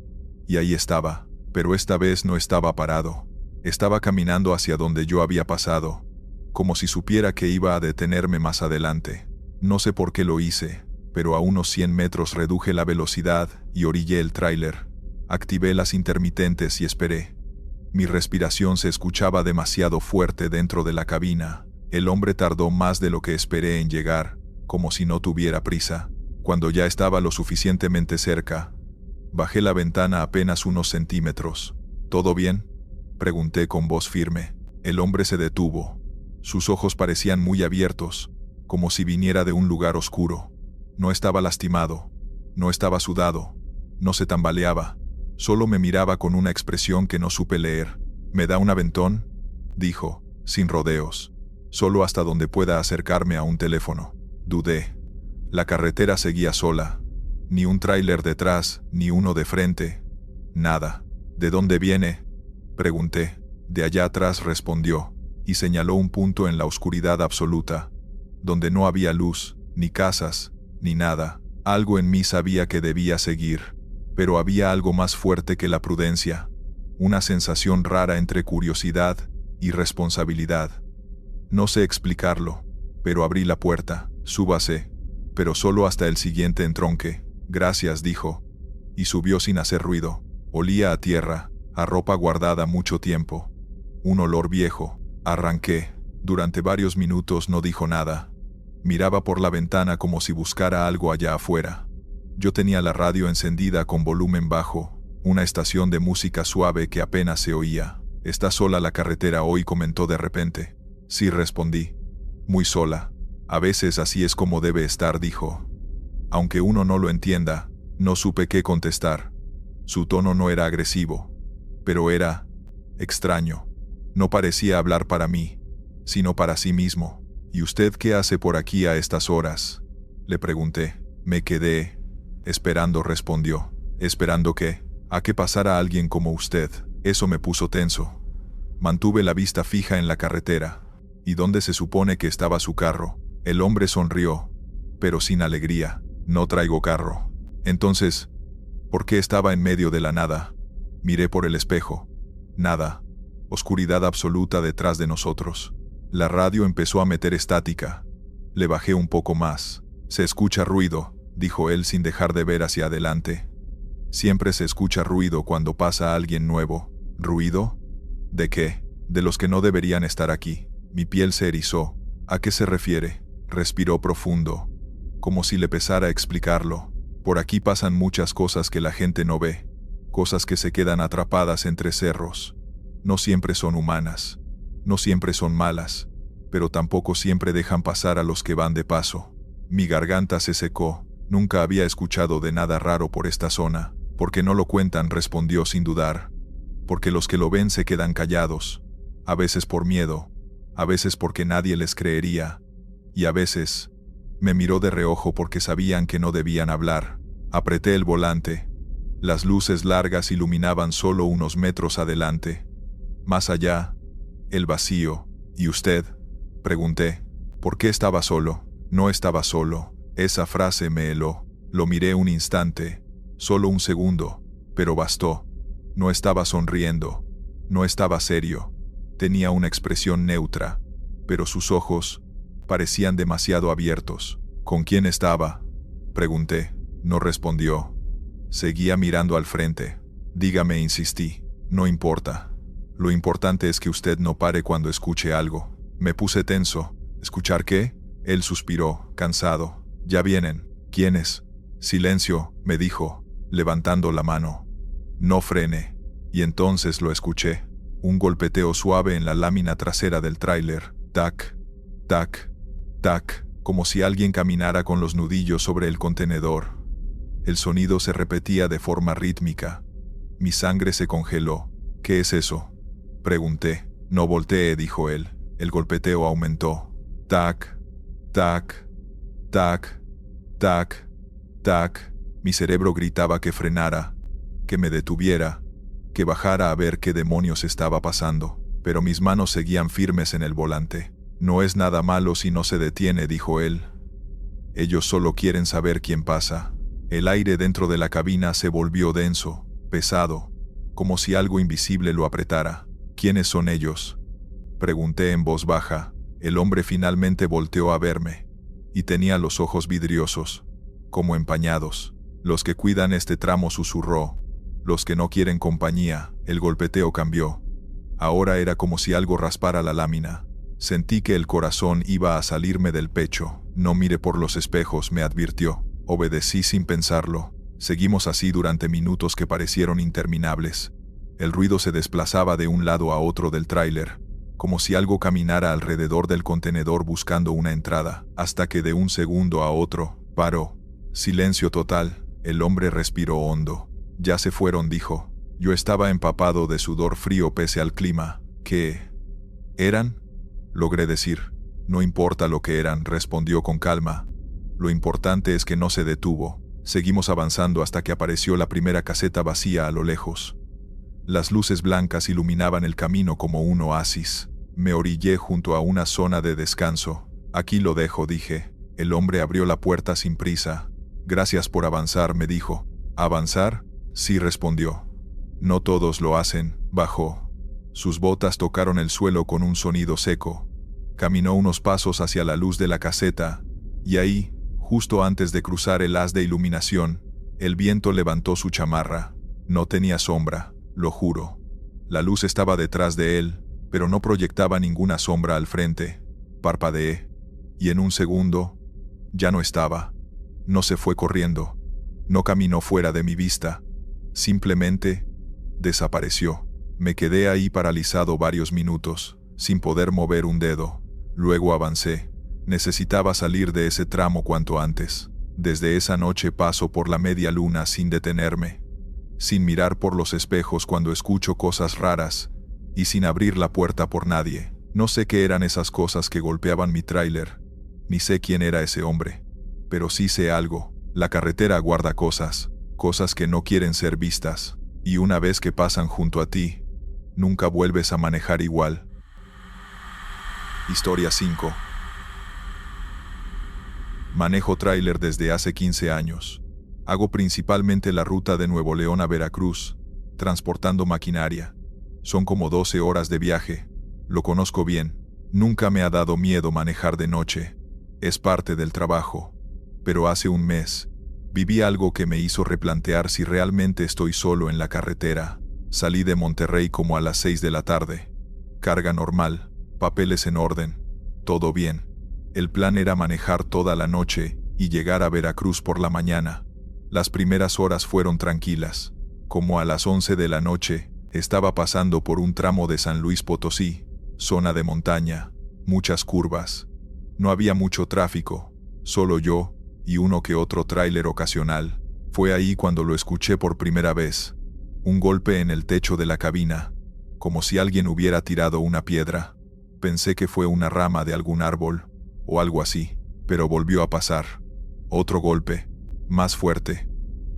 Y ahí estaba, pero esta vez no estaba parado. Estaba caminando hacia donde yo había pasado, como si supiera que iba a detenerme más adelante. No sé por qué lo hice, pero a unos 100 metros reduje la velocidad y orillé el tráiler. Activé las intermitentes y esperé. Mi respiración se escuchaba demasiado fuerte dentro de la cabina. El hombre tardó más de lo que esperé en llegar, como si no tuviera prisa. Cuando ya estaba lo suficientemente cerca, bajé la ventana apenas unos centímetros. ¿Todo bien?, pregunté con voz firme. El hombre se detuvo. Sus ojos parecían muy abiertos, como si viniera de un lugar oscuro. No estaba lastimado, no estaba sudado, no se tambaleaba. Solo me miraba con una expresión que no supe leer. ¿Me da un aventón?, dijo, sin rodeos. Solo hasta donde pueda acercarme a un teléfono. Dudé. La carretera seguía sola. Ni un tráiler detrás, ni uno de frente. Nada. ¿De dónde viene?, pregunté. De allá atrás, respondió, y señaló un punto en la oscuridad absoluta, donde no había luz, ni casas, ni nada. Algo en mí sabía que debía seguir. Pero había algo más fuerte que la prudencia, una sensación rara entre curiosidad y responsabilidad. No sé explicarlo, pero abrí la puerta. Súbase, pero solo hasta el siguiente entronque. Gracias, dijo, y subió sin hacer ruido. Olía a tierra, a ropa guardada mucho tiempo. Un olor viejo. Arranqué. Durante varios minutos no dijo nada. Miraba por la ventana como si buscara algo allá afuera. Yo tenía la radio encendida con volumen bajo, una estación de música suave que apenas se oía. ¿Está sola la carretera hoy?, comentó de repente. Sí, respondí. Muy sola. A veces así es como debe estar, dijo. Aunque uno no lo entienda, no supe qué contestar. Su tono no era agresivo, pero era extraño. No parecía hablar para mí, sino para sí mismo. ¿Y usted qué hace por aquí a estas horas?, le pregunté. Me quedé esperando, respondió. ¿Esperando qué? ¿A que pasara alguien como usted? Eso me puso tenso. Mantuve la vista fija en la carretera. ¿Y dónde se supone que estaba su carro? El hombre sonrió, pero sin alegría. No traigo carro. Entonces, ¿por qué estaba en medio de la nada? Miré por el espejo. Nada. Oscuridad absoluta detrás de nosotros. La radio empezó a meter estática. Le bajé un poco más. Se escucha ruido, dijo él sin dejar de ver hacia adelante. Siempre se escucha ruido cuando pasa alguien nuevo. ¿Ruido? ¿De qué? De los que no deberían estar aquí. Mi piel se erizó. ¿A qué se refiere? Respiró profundo, como si le pesara explicarlo. Por aquí pasan muchas cosas que la gente no ve, cosas que se quedan atrapadas entre cerros. No siempre son humanas, no siempre son malas, pero tampoco siempre dejan pasar a los que van de paso. Mi garganta se secó. Nunca había escuchado de nada raro por esta zona. ¿Por qué no lo cuentan?, respondió sin dudar. Porque los que lo ven se quedan callados. A veces por miedo, a veces porque nadie les creería, y a veces me miró de reojo porque sabían que no debían hablar. Apreté el volante. Las luces largas iluminaban solo unos metros adelante. Más allá, el vacío. ¿Y usted?, pregunté. ¿Por qué estaba solo? No estaba solo. Esa frase me heló. Lo miré un instante, solo un segundo, pero bastó. No estaba sonriendo. No estaba serio. Tenía una expresión neutra, pero sus ojos parecían demasiado abiertos. ¿Con quién estaba?, pregunté. No respondió. Seguía mirando al frente. Dígame, insistí. No importa. Lo importante es que usted no pare cuando escuche algo. Me puse tenso. ¿Escuchar qué? Él suspiró, cansado. Ya vienen. ¿Quiénes? Silencio, me dijo, levantando la mano. No frene. Y entonces lo escuché. Un golpeteo suave en la lámina trasera del tráiler. Tac, tac, tac, como si alguien caminara con los nudillos sobre el contenedor. El sonido se repetía de forma rítmica. Mi sangre se congeló. ¿Qué es eso?, pregunté. No voltee, dijo él. El golpeteo aumentó. Tac, tac, tac, tac, tac. Mi cerebro gritaba que frenara, que me detuviera, que bajara a ver qué demonios estaba pasando. Pero mis manos seguían firmes en el volante. No es nada malo si no se detiene, dijo él. Ellos solo quieren saber quién pasa. El aire dentro de la cabina se volvió denso, pesado, como si algo invisible lo apretara. ¿Quiénes son ellos?, pregunté en voz baja. El hombre finalmente volteó a verme, y tenía los ojos vidriosos, como empañados. Los que cuidan este tramo, susurró. Los que no quieren compañía. El golpeteo cambió. Ahora era como si algo raspara la lámina. Sentí que el corazón iba a salirme del pecho. No mire por los espejos, me advirtió. Obedecí sin pensarlo. Seguimos así durante minutos que parecieron interminables. El ruido se desplazaba de un lado a otro del tráiler, como si algo caminara alrededor del contenedor buscando una entrada, hasta que de un segundo a otro, paró. Silencio total. El hombre respiró hondo. Ya se fueron, dijo. Yo estaba empapado de sudor frío pese al clima. ¿Qué eran?, logré decir. No importa lo que eran, respondió con calma. Lo importante es que no se detuvo. Seguimos avanzando hasta que apareció la primera caseta vacía a lo lejos. Las luces blancas iluminaban el camino como un oasis. Me orillé junto a una zona de descanso. Aquí lo dejo, dije. El hombre abrió la puerta sin prisa. Gracias por avanzar, me dijo. ¿Avanzar? Sí, respondió. No todos lo hacen. Bajó. Sus botas tocaron el suelo con un sonido seco. Caminó unos pasos hacia la luz de la caseta, y ahí, justo antes de cruzar el haz de iluminación, el viento levantó su chamarra. No tenía sombra, lo juro. La luz estaba detrás de él, pero no proyectaba ninguna sombra al frente. Parpadeé, y en un segundo, ya no estaba. No se fue corriendo. No caminó fuera de mi vista. Simplemente, desapareció. Me quedé ahí paralizado varios minutos, sin poder mover un dedo. Luego avancé. Necesitaba salir de ese tramo cuanto antes. Desde esa noche paso por la media luna sin detenerme, sin mirar por los espejos cuando escucho cosas raras, y sin abrir la puerta por nadie. No sé qué eran esas cosas que golpeaban mi tráiler, ni sé quién era ese hombre. Pero sí sé algo. La carretera guarda cosas que no quieren ser vistas, y una vez que pasan junto a ti, nunca vuelves a manejar igual. Historia 5. Manejo tráiler desde hace 15 años. Hago principalmente la ruta de Nuevo León a Veracruz, transportando maquinaria. Son como 12 horas de viaje. Lo conozco bien. Nunca me ha dado miedo manejar de noche. Es parte del trabajo. Pero hace un mes, viví algo que me hizo replantear si realmente estoy solo en la carretera. Salí de Monterrey como a las 6 de la tarde. Carga normal, papeles en orden, todo bien. El plan era manejar toda la noche y llegar a Veracruz por la mañana. Las primeras horas fueron tranquilas. Como a las 11 de la noche, estaba pasando por un tramo de San Luis Potosí, zona de montaña, muchas curvas. No había mucho tráfico, solo yo y uno que otro tráiler ocasional. Fue ahí cuando lo escuché por primera vez. Un golpe en el techo de la cabina, como si alguien hubiera tirado una piedra. Pensé que fue una rama de algún árbol, o algo así, pero volvió a pasar. Otro golpe, más fuerte,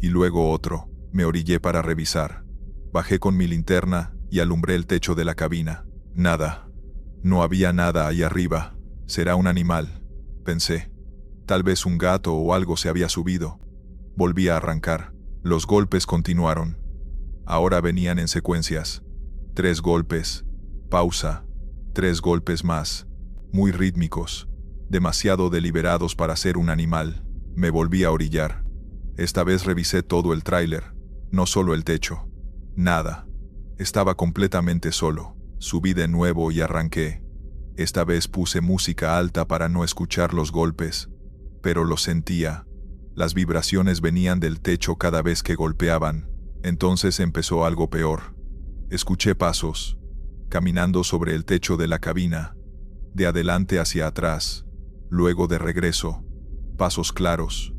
y luego otro. Me orillé para revisar. Bajé con mi linterna y alumbré el techo de la cabina. Nada. No había nada ahí arriba. Será un animal, pensé. Tal vez un gato o algo se había subido. Volví a arrancar. Los golpes continuaron. Ahora venían en secuencias. 3 golpes. Pausa. 3 golpes más. Muy rítmicos. Demasiado deliberados para ser un animal. Me volví a orillar. Esta vez revisé todo el tráiler. No solo el techo. Nada. Estaba completamente solo. Subí de nuevo y arranqué. Esta vez puse música alta para no escuchar los golpes. Pero lo sentía. Las vibraciones venían del techo cada vez que golpeaban. Entonces empezó algo peor. Escuché pasos. Caminando sobre el techo de la cabina. De adelante hacia atrás. Luego de regreso. Pasos claros.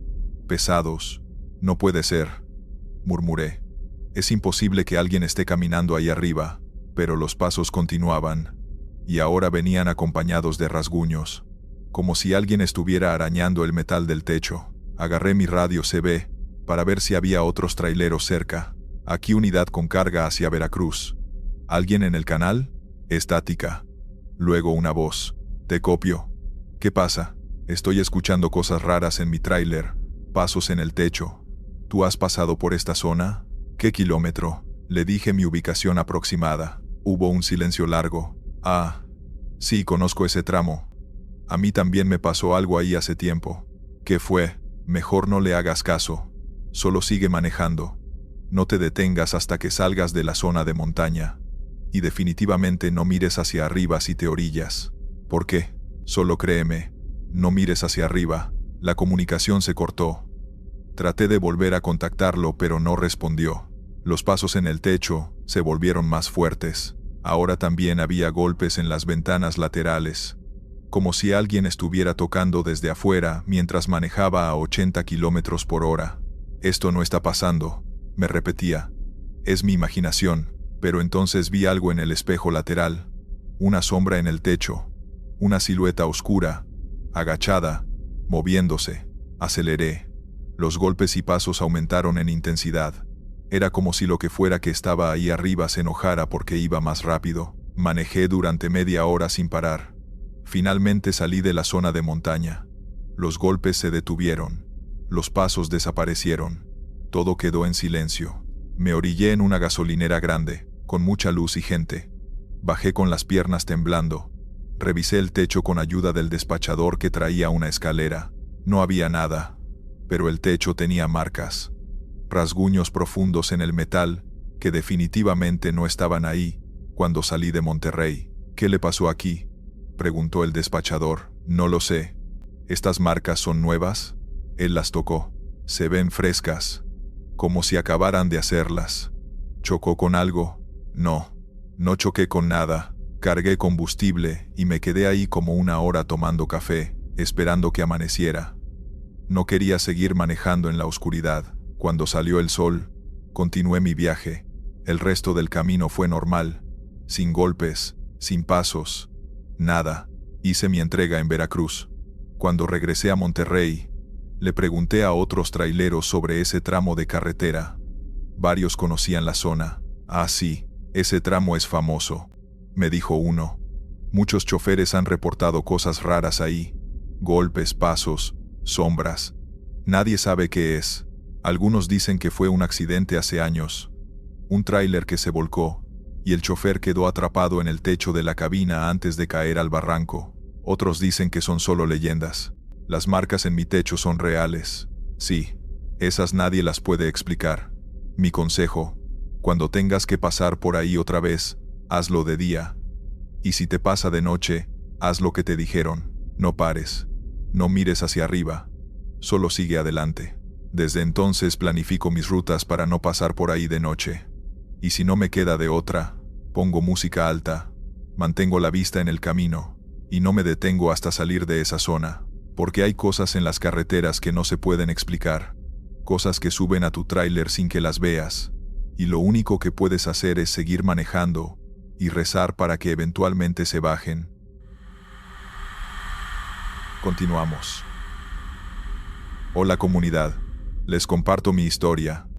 Pesados. No puede ser. Murmuré. Es imposible que alguien esté caminando ahí arriba. Pero los pasos continuaban. Y ahora venían acompañados de rasguños. Como si alguien estuviera arañando el metal del techo. Agarré mi radio CB para ver si había otros traileros cerca. Aquí unidad con carga hacia Veracruz. ¿Alguien en el canal? Estática. Luego una voz. Te copio. ¿Qué pasa? Estoy escuchando cosas raras en mi tráiler. Pasos en el techo. ¿Tú has pasado por esta zona? ¿Qué kilómetro? Le dije mi ubicación aproximada. Hubo un silencio largo. Ah, sí, conozco ese tramo. A mí también me pasó algo ahí hace tiempo. ¿Qué fue? Mejor no le hagas caso. Solo sigue manejando. No te detengas hasta que salgas de la zona de montaña. Y definitivamente no mires hacia arriba si te orillas. ¿Por qué? Solo créeme. No mires hacia arriba. La comunicación se cortó. Traté de volver a contactarlo, pero no respondió. Los pasos en el techo se volvieron más fuertes. Ahora también había golpes en las ventanas laterales. Como si alguien estuviera tocando desde afuera mientras manejaba a 80 kilómetros por hora. Esto no está pasando, me repetía. Es mi imaginación, pero entonces vi algo en el espejo lateral. Una sombra en el techo. Una silueta oscura, agachada, moviéndose. Aceleré. Los golpes y pasos aumentaron en intensidad. Era como si lo que fuera que estaba ahí arriba se enojara porque iba más rápido. Manejé durante media hora sin parar. Finalmente salí de la zona de montaña. Los golpes se detuvieron. Los pasos desaparecieron. Todo quedó en silencio. Me orillé en una gasolinera grande, con mucha luz y gente. Bajé con las piernas temblando. Revisé el techo con ayuda del despachador que traía una escalera. No había nada, pero el techo tenía marcas. Rasguños profundos en el metal, que definitivamente no estaban ahí cuando salí de Monterrey. ¿Qué le pasó aquí?, preguntó el despachador. No lo sé. ¿Estas marcas son nuevas? Él las tocó. Se ven frescas, como si acabaran de hacerlas. ¿Chocó con algo? No. No choqué con nada. Cargué combustible y me quedé ahí como una hora tomando café, esperando que amaneciera. No quería seguir manejando en la oscuridad. Cuando salió el sol, continué mi viaje. El resto del camino fue normal, sin golpes, sin pasos, nada. Hice mi entrega en Veracruz. Cuando regresé a Monterrey, le pregunté a otros traileros sobre ese tramo de carretera. Varios conocían la zona. Ah, sí, ese tramo es famoso, me dijo uno. Muchos choferes han reportado cosas raras ahí. Golpes, pasos, sombras. Nadie sabe qué es. Algunos dicen que fue un accidente hace años. Un tráiler que se volcó, y el chofer quedó atrapado en el techo de la cabina antes de caer al barranco. Otros dicen que son solo leyendas. Las marcas en mi techo son reales. Sí, esas nadie las puede explicar. Mi consejo: cuando tengas que pasar por ahí otra vez, hazlo de día. Y si te pasa de noche, haz lo que te dijeron. No pares. No mires hacia arriba. Solo sigue adelante. Desde entonces planifico mis rutas para no pasar por ahí de noche. Y si no me queda de otra, pongo música alta, mantengo la vista en el camino, y no me detengo hasta salir de esa zona, porque hay cosas en las carreteras que no se pueden explicar, cosas que suben a tu tráiler sin que las veas, y lo único que puedes hacer es seguir manejando y rezar para que eventualmente se bajen. Continuamos. Hola comunidad. Les comparto mi historia.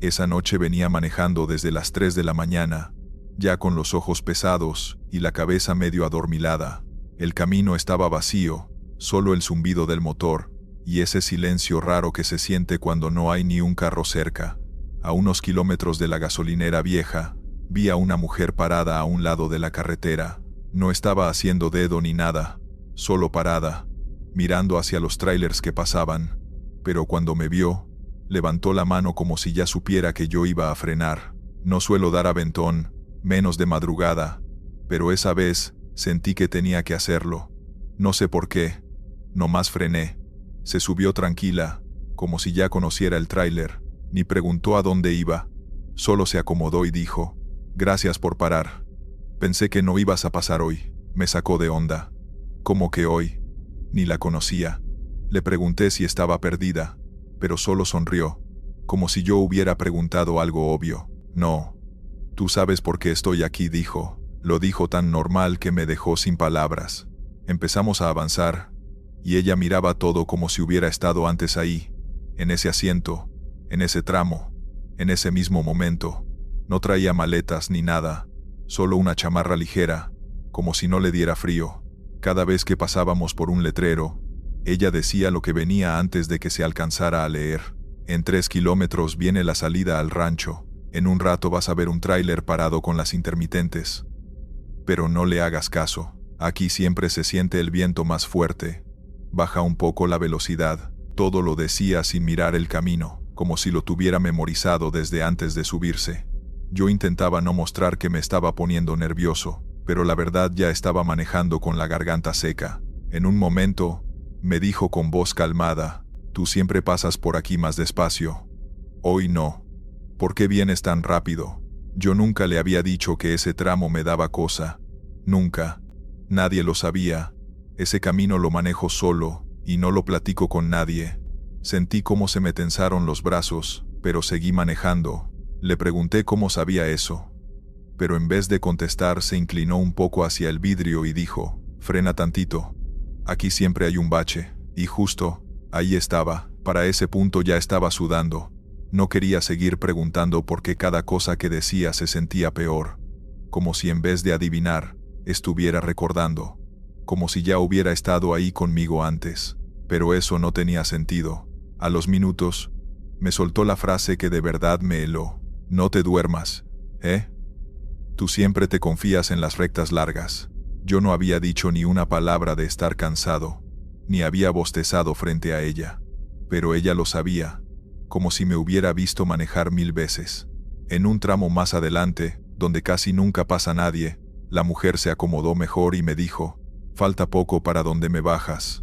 Esa noche venía manejando desde las 3 de la mañana, ya con los ojos pesados y la cabeza medio adormilada. El camino estaba vacío, solo el zumbido del motor, y ese silencio raro que se siente cuando no hay ni un carro cerca. A unos kilómetros de la gasolinera vieja, Vi a una mujer parada a un lado de la carretera. No estaba haciendo dedo ni nada, solo parada, mirando hacia los trailers que pasaban. Pero cuando me vio, levantó la mano como si ya supiera que yo iba a frenar. No suelo dar aventón, menos de madrugada, pero esa vez sentí que tenía que hacerlo. No sé por qué. Nomás frené. Se subió tranquila, como si ya conociera el tráiler, ni preguntó a dónde iba. Solo se acomodó y dijo: «Gracias por parar. Pensé que no ibas a pasar hoy». Me sacó de onda. ¿Cómo que hoy? Ni la conocía. Le pregunté si estaba perdida, pero solo sonrió, como si yo hubiera preguntado algo obvio. «No. Tú sabes por qué estoy aquí», dijo. Lo dijo tan normal que me dejó sin palabras. Empezamos a avanzar, y ella miraba todo como si hubiera estado antes ahí, en ese asiento, en ese tramo, en ese mismo momento. No traía maletas ni nada, solo una chamarra ligera, como si no le diera frío. Cada vez que pasábamos por un letrero, ella decía lo que venía antes de que se alcanzara a leer. «En 3 kilómetros viene la salida al rancho. En un rato vas a ver un tráiler parado con las intermitentes. Pero no le hagas caso. Aquí siempre se siente el viento más fuerte. Baja un poco la velocidad». Todo lo decía sin mirar el camino, como si lo tuviera memorizado desde antes de subirse. Yo intentaba no mostrar que me estaba poniendo nervioso, pero la verdad ya estaba manejando con la garganta seca. En un momento, me dijo con voz calmada: «Tú siempre pasas por aquí más despacio. Hoy no. ¿Por qué vienes tan rápido?». Yo nunca le había dicho que ese tramo me daba cosa. Nunca. Nadie lo sabía. Ese camino lo manejo solo, y no lo platico con nadie. Sentí cómo se me tensaron los brazos, pero seguí manejando. Le pregunté cómo sabía eso, pero en vez de contestar se inclinó un poco hacia el vidrio y dijo: «Frena tantito. Aquí siempre hay un bache». Y justo, ahí estaba. Para ese punto ya estaba sudando. No quería seguir preguntando porque cada cosa que decía se sentía peor. Como si en vez de adivinar, estuviera recordando. Como si ya hubiera estado ahí conmigo antes. Pero eso no tenía sentido. A los minutos, me soltó la frase que de verdad me heló: «No te duermas, ¿eh? Tú siempre te confías en las rectas largas». Yo no había dicho ni una palabra de estar cansado, ni había bostezado frente a ella. Pero ella lo sabía, como si me hubiera visto manejar 1000 veces. En un tramo más adelante, donde casi nunca pasa nadie, la mujer se acomodó mejor y me dijo: «Falta poco para donde me bajas.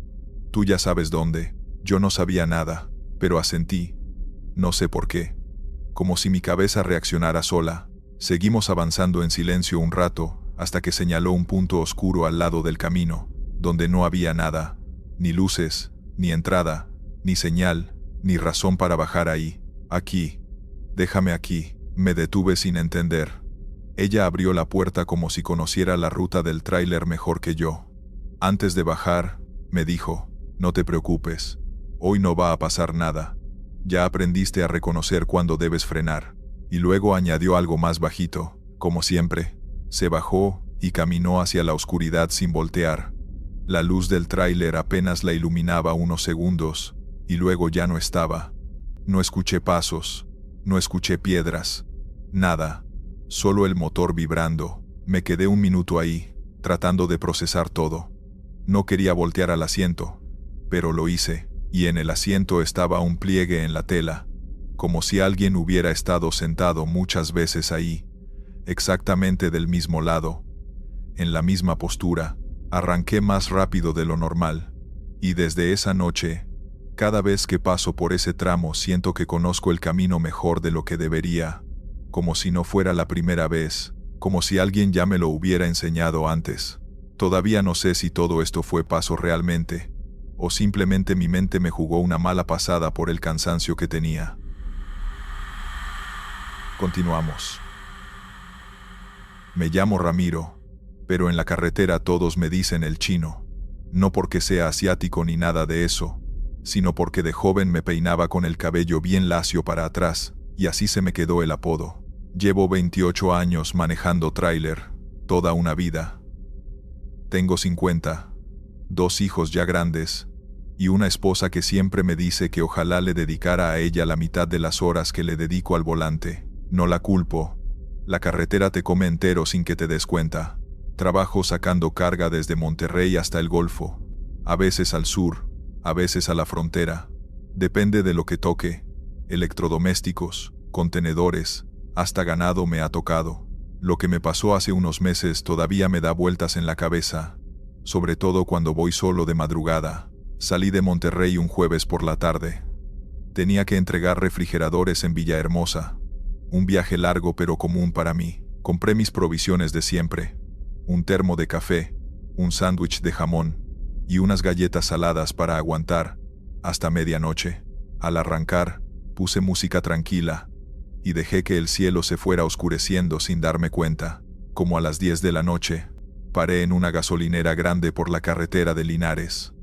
Tú ya sabes dónde». Yo no sabía nada, pero asentí. No sé por qué. Como si mi cabeza reaccionara sola. Seguimos avanzando en silencio un rato, hasta que señaló un punto oscuro al lado del camino, donde no había nada, ni luces, ni entrada, ni señal, ni razón para bajar ahí. «Aquí. Déjame aquí». Me detuve sin entender. Ella abrió la puerta como si conociera la ruta del tráiler mejor que yo. Antes de bajar, me dijo: «No te preocupes. Hoy no va a pasar nada. Ya aprendiste a reconocer cuándo debes frenar». Y luego añadió algo más bajito: «Como siempre». Se bajó y caminó hacia la oscuridad sin voltear. La luz del tráiler apenas la iluminaba unos segundos, y luego ya no estaba. No escuché pasos, no escuché piedras, nada, solo el motor vibrando. Me quedé un minuto ahí, tratando de procesar todo. No quería voltear al asiento, pero lo hice, y en el asiento estaba un pliegue en la tela, como si alguien hubiera estado sentado muchas veces ahí, exactamente del mismo lado, en la misma postura. Arranqué más rápido de lo normal, y desde esa noche, cada vez que paso por ese tramo siento que conozco el camino mejor de lo que debería, como si no fuera la primera vez, como si alguien ya me lo hubiera enseñado antes. Todavía no sé si todo esto fue paso realmente, o simplemente mi mente me jugó una mala pasada por el cansancio que tenía. Continuamos. Me llamo Ramiro, pero en la carretera todos me dicen el chino, no porque sea asiático ni nada de eso, sino porque de joven me peinaba con el cabello bien lacio para atrás, y así se me quedó el apodo. Llevo 28 años manejando tráiler, toda una vida. Tengo 50, 2 hijos ya grandes, y una esposa que siempre me dice que ojalá le dedicara a ella la mitad de las horas que le dedico al volante. No la culpo, La carretera te come entero sin que te des cuenta. Trabajo sacando carga desde Monterrey hasta el Golfo. A veces al sur, a veces a la frontera. Depende de lo que toque. Electrodomésticos, contenedores, hasta ganado me ha tocado. Lo que me pasó hace unos meses todavía me da vueltas en la cabeza, sobre todo cuando voy solo de madrugada. Salí de Monterrey un jueves por la tarde. Tenía que entregar refrigeradores en Villahermosa. Un viaje largo pero común para mí. Compré mis provisiones de siempre. Un termo de café, un sándwich de jamón y unas galletas saladas para aguantar hasta medianoche. Al arrancar, puse música tranquila y dejé que el cielo se fuera oscureciendo sin darme cuenta. Como a las 10 de la noche, paré en una gasolinera grande por la carretera de Linares.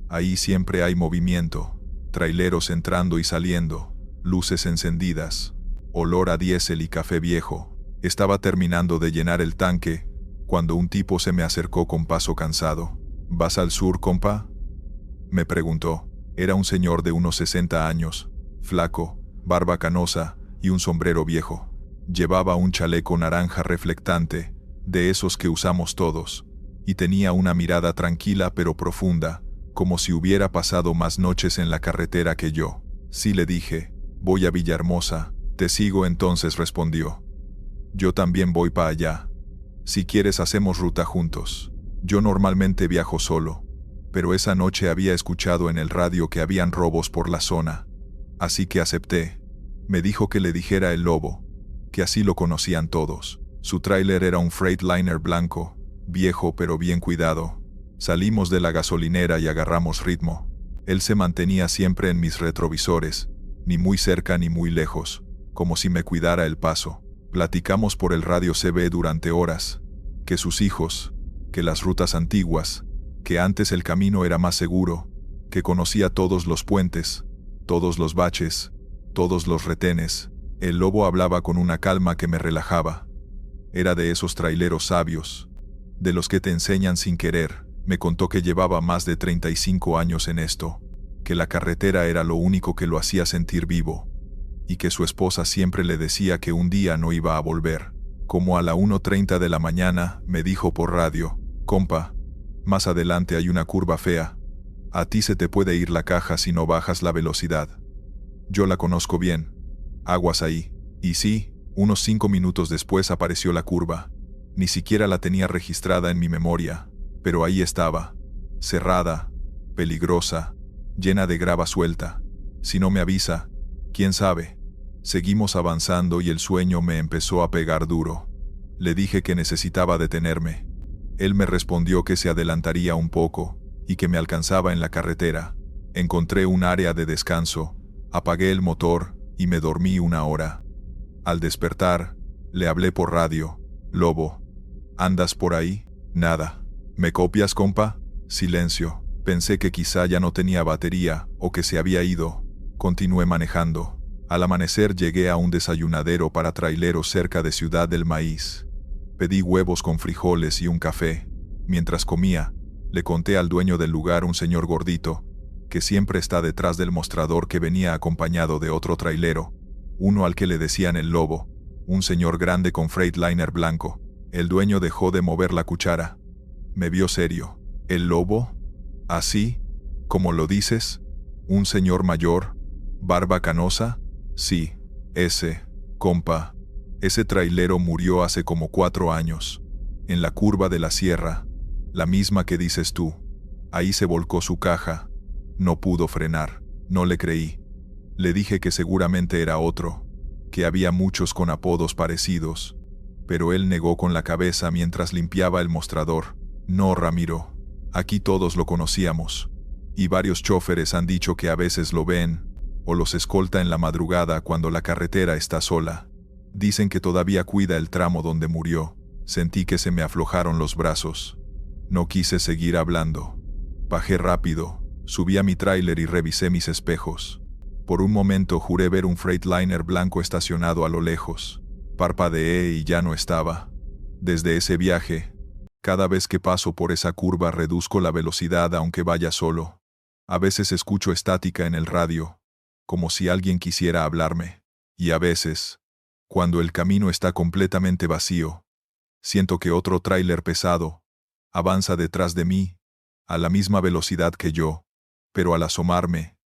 Ahí siempre hay movimiento, traileros entrando y saliendo, luces encendidas, olor a diésel y café viejo. Estaba terminando de llenar el tanque cuando un tipo se me acercó con paso cansado. ¿Vas al sur, compa?, me preguntó. Era un señor de unos 60 años, flaco, barba canosa y un sombrero viejo. Llevaba un chaleco naranja reflectante, de esos que usamos todos, y tenía una mirada tranquila pero profunda, como si hubiera pasado más noches en la carretera que yo. Sí, le dije, voy a Villahermosa. Te sigo entonces, respondió. Yo también voy para allá. Si quieres hacemos ruta juntos. Yo normalmente viajo solo, pero esa noche había escuchado en el radio que habían robos por la zona, así que acepté. Me dijo que le dijera el Lobo, que así lo conocían todos. Su tráiler era un Freightliner blanco, viejo pero bien cuidado. Salimos de la gasolinera y agarramos ritmo. Él se mantenía siempre en mis retrovisores, ni muy cerca ni muy lejos, como si me cuidara el paso. Platicamos por el radio CB durante horas, que sus hijos, que las rutas antiguas, que antes el camino era más seguro, que conocía todos los puentes, todos los baches, todos los retenes. El Lobo hablaba con una calma que me relajaba. Era de esos traileros sabios, de los que te enseñan sin querer. Me contó que llevaba más de 35 años en esto, que la carretera era lo único que lo hacía sentir vivo, y que su esposa siempre le decía que un día no iba a volver. Como a la 1:30 de la mañana, me dijo por radio, compa, más adelante hay una curva fea. A ti se te puede ir la caja si no bajas la velocidad. Yo la conozco bien. Aguas ahí. Y sí, unos 5 minutos después apareció la curva. Ni siquiera la tenía registrada en mi memoria, pero ahí estaba, cerrada, peligrosa, llena de grava suelta. Si no me avisa, quién sabe. Seguimos avanzando y el sueño me empezó a pegar duro. Le dije que necesitaba detenerme. Él me respondió que se adelantaría un poco y que me alcanzaba en la carretera. Encontré un área de descanso, apagué el motor y me dormí 1 hora. Al despertar, le hablé por radio. Lobo, ¿andas por ahí? Nada. ¿Me copias, compa? Silencio. Pensé que quizá ya no tenía batería o que se había ido. Continué manejando. Al amanecer llegué a un desayunadero para traileros cerca de Ciudad del Maíz. Pedí huevos con frijoles y un café. Mientras comía, le conté al dueño del lugar, un señor gordito, que siempre está detrás del mostrador, que venía acompañado de otro trailero, uno al que le decían el Lobo, un señor grande con Freightliner blanco. El dueño dejó de mover la cuchara. Me vio serio. ¿El Lobo? ¿Así? ¿Como lo dices? ¿Un señor mayor? ¿Barba canosa? Sí, ese, compa. Ese trailero murió hace como 4 años, en la curva de la sierra, la misma que dices tú. Ahí se volcó su caja. No pudo frenar. No le creí. Le dije que seguramente era otro, que había muchos con apodos parecidos, pero él negó con la cabeza mientras limpiaba el mostrador. No, Ramiro, aquí todos lo conocíamos, y varios choferes han dicho que a veces lo ven, o los escolta en la madrugada cuando la carretera está sola. Dicen que todavía cuida el tramo donde murió. Sentí que se me aflojaron los brazos. No quise seguir hablando. Bajé rápido, subí a mi tráiler y revisé mis espejos. Por un momento juré ver un Freightliner blanco estacionado a lo lejos. Parpadeé y ya no estaba. Desde ese viaje, cada vez que paso por esa curva reduzco la velocidad aunque vaya solo. A veces escucho estática en el radio, como si alguien quisiera hablarme. Y a veces, Cuando el camino está completamente vacío, siento que otro tráiler pesado avanza detrás de mí, a la misma velocidad que yo, pero al asomarme,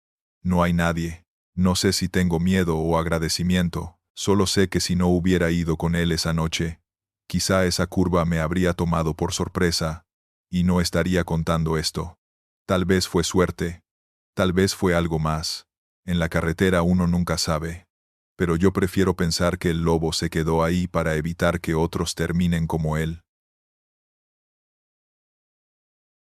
no hay nadie. No sé si tengo miedo o agradecimiento, solo sé que si no hubiera ido con él esa noche, quizá esa curva me habría tomado por sorpresa, y no estaría contando esto. Tal vez fue suerte, tal vez fue algo más. En la carretera uno nunca sabe. Pero yo prefiero pensar que el lobo se quedó ahí para evitar que otros terminen como él.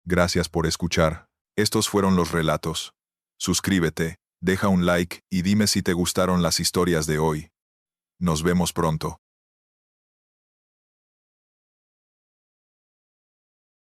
Gracias por escuchar. Estos fueron los relatos. Suscríbete, deja un like y dime si te gustaron las historias de hoy. Nos vemos pronto.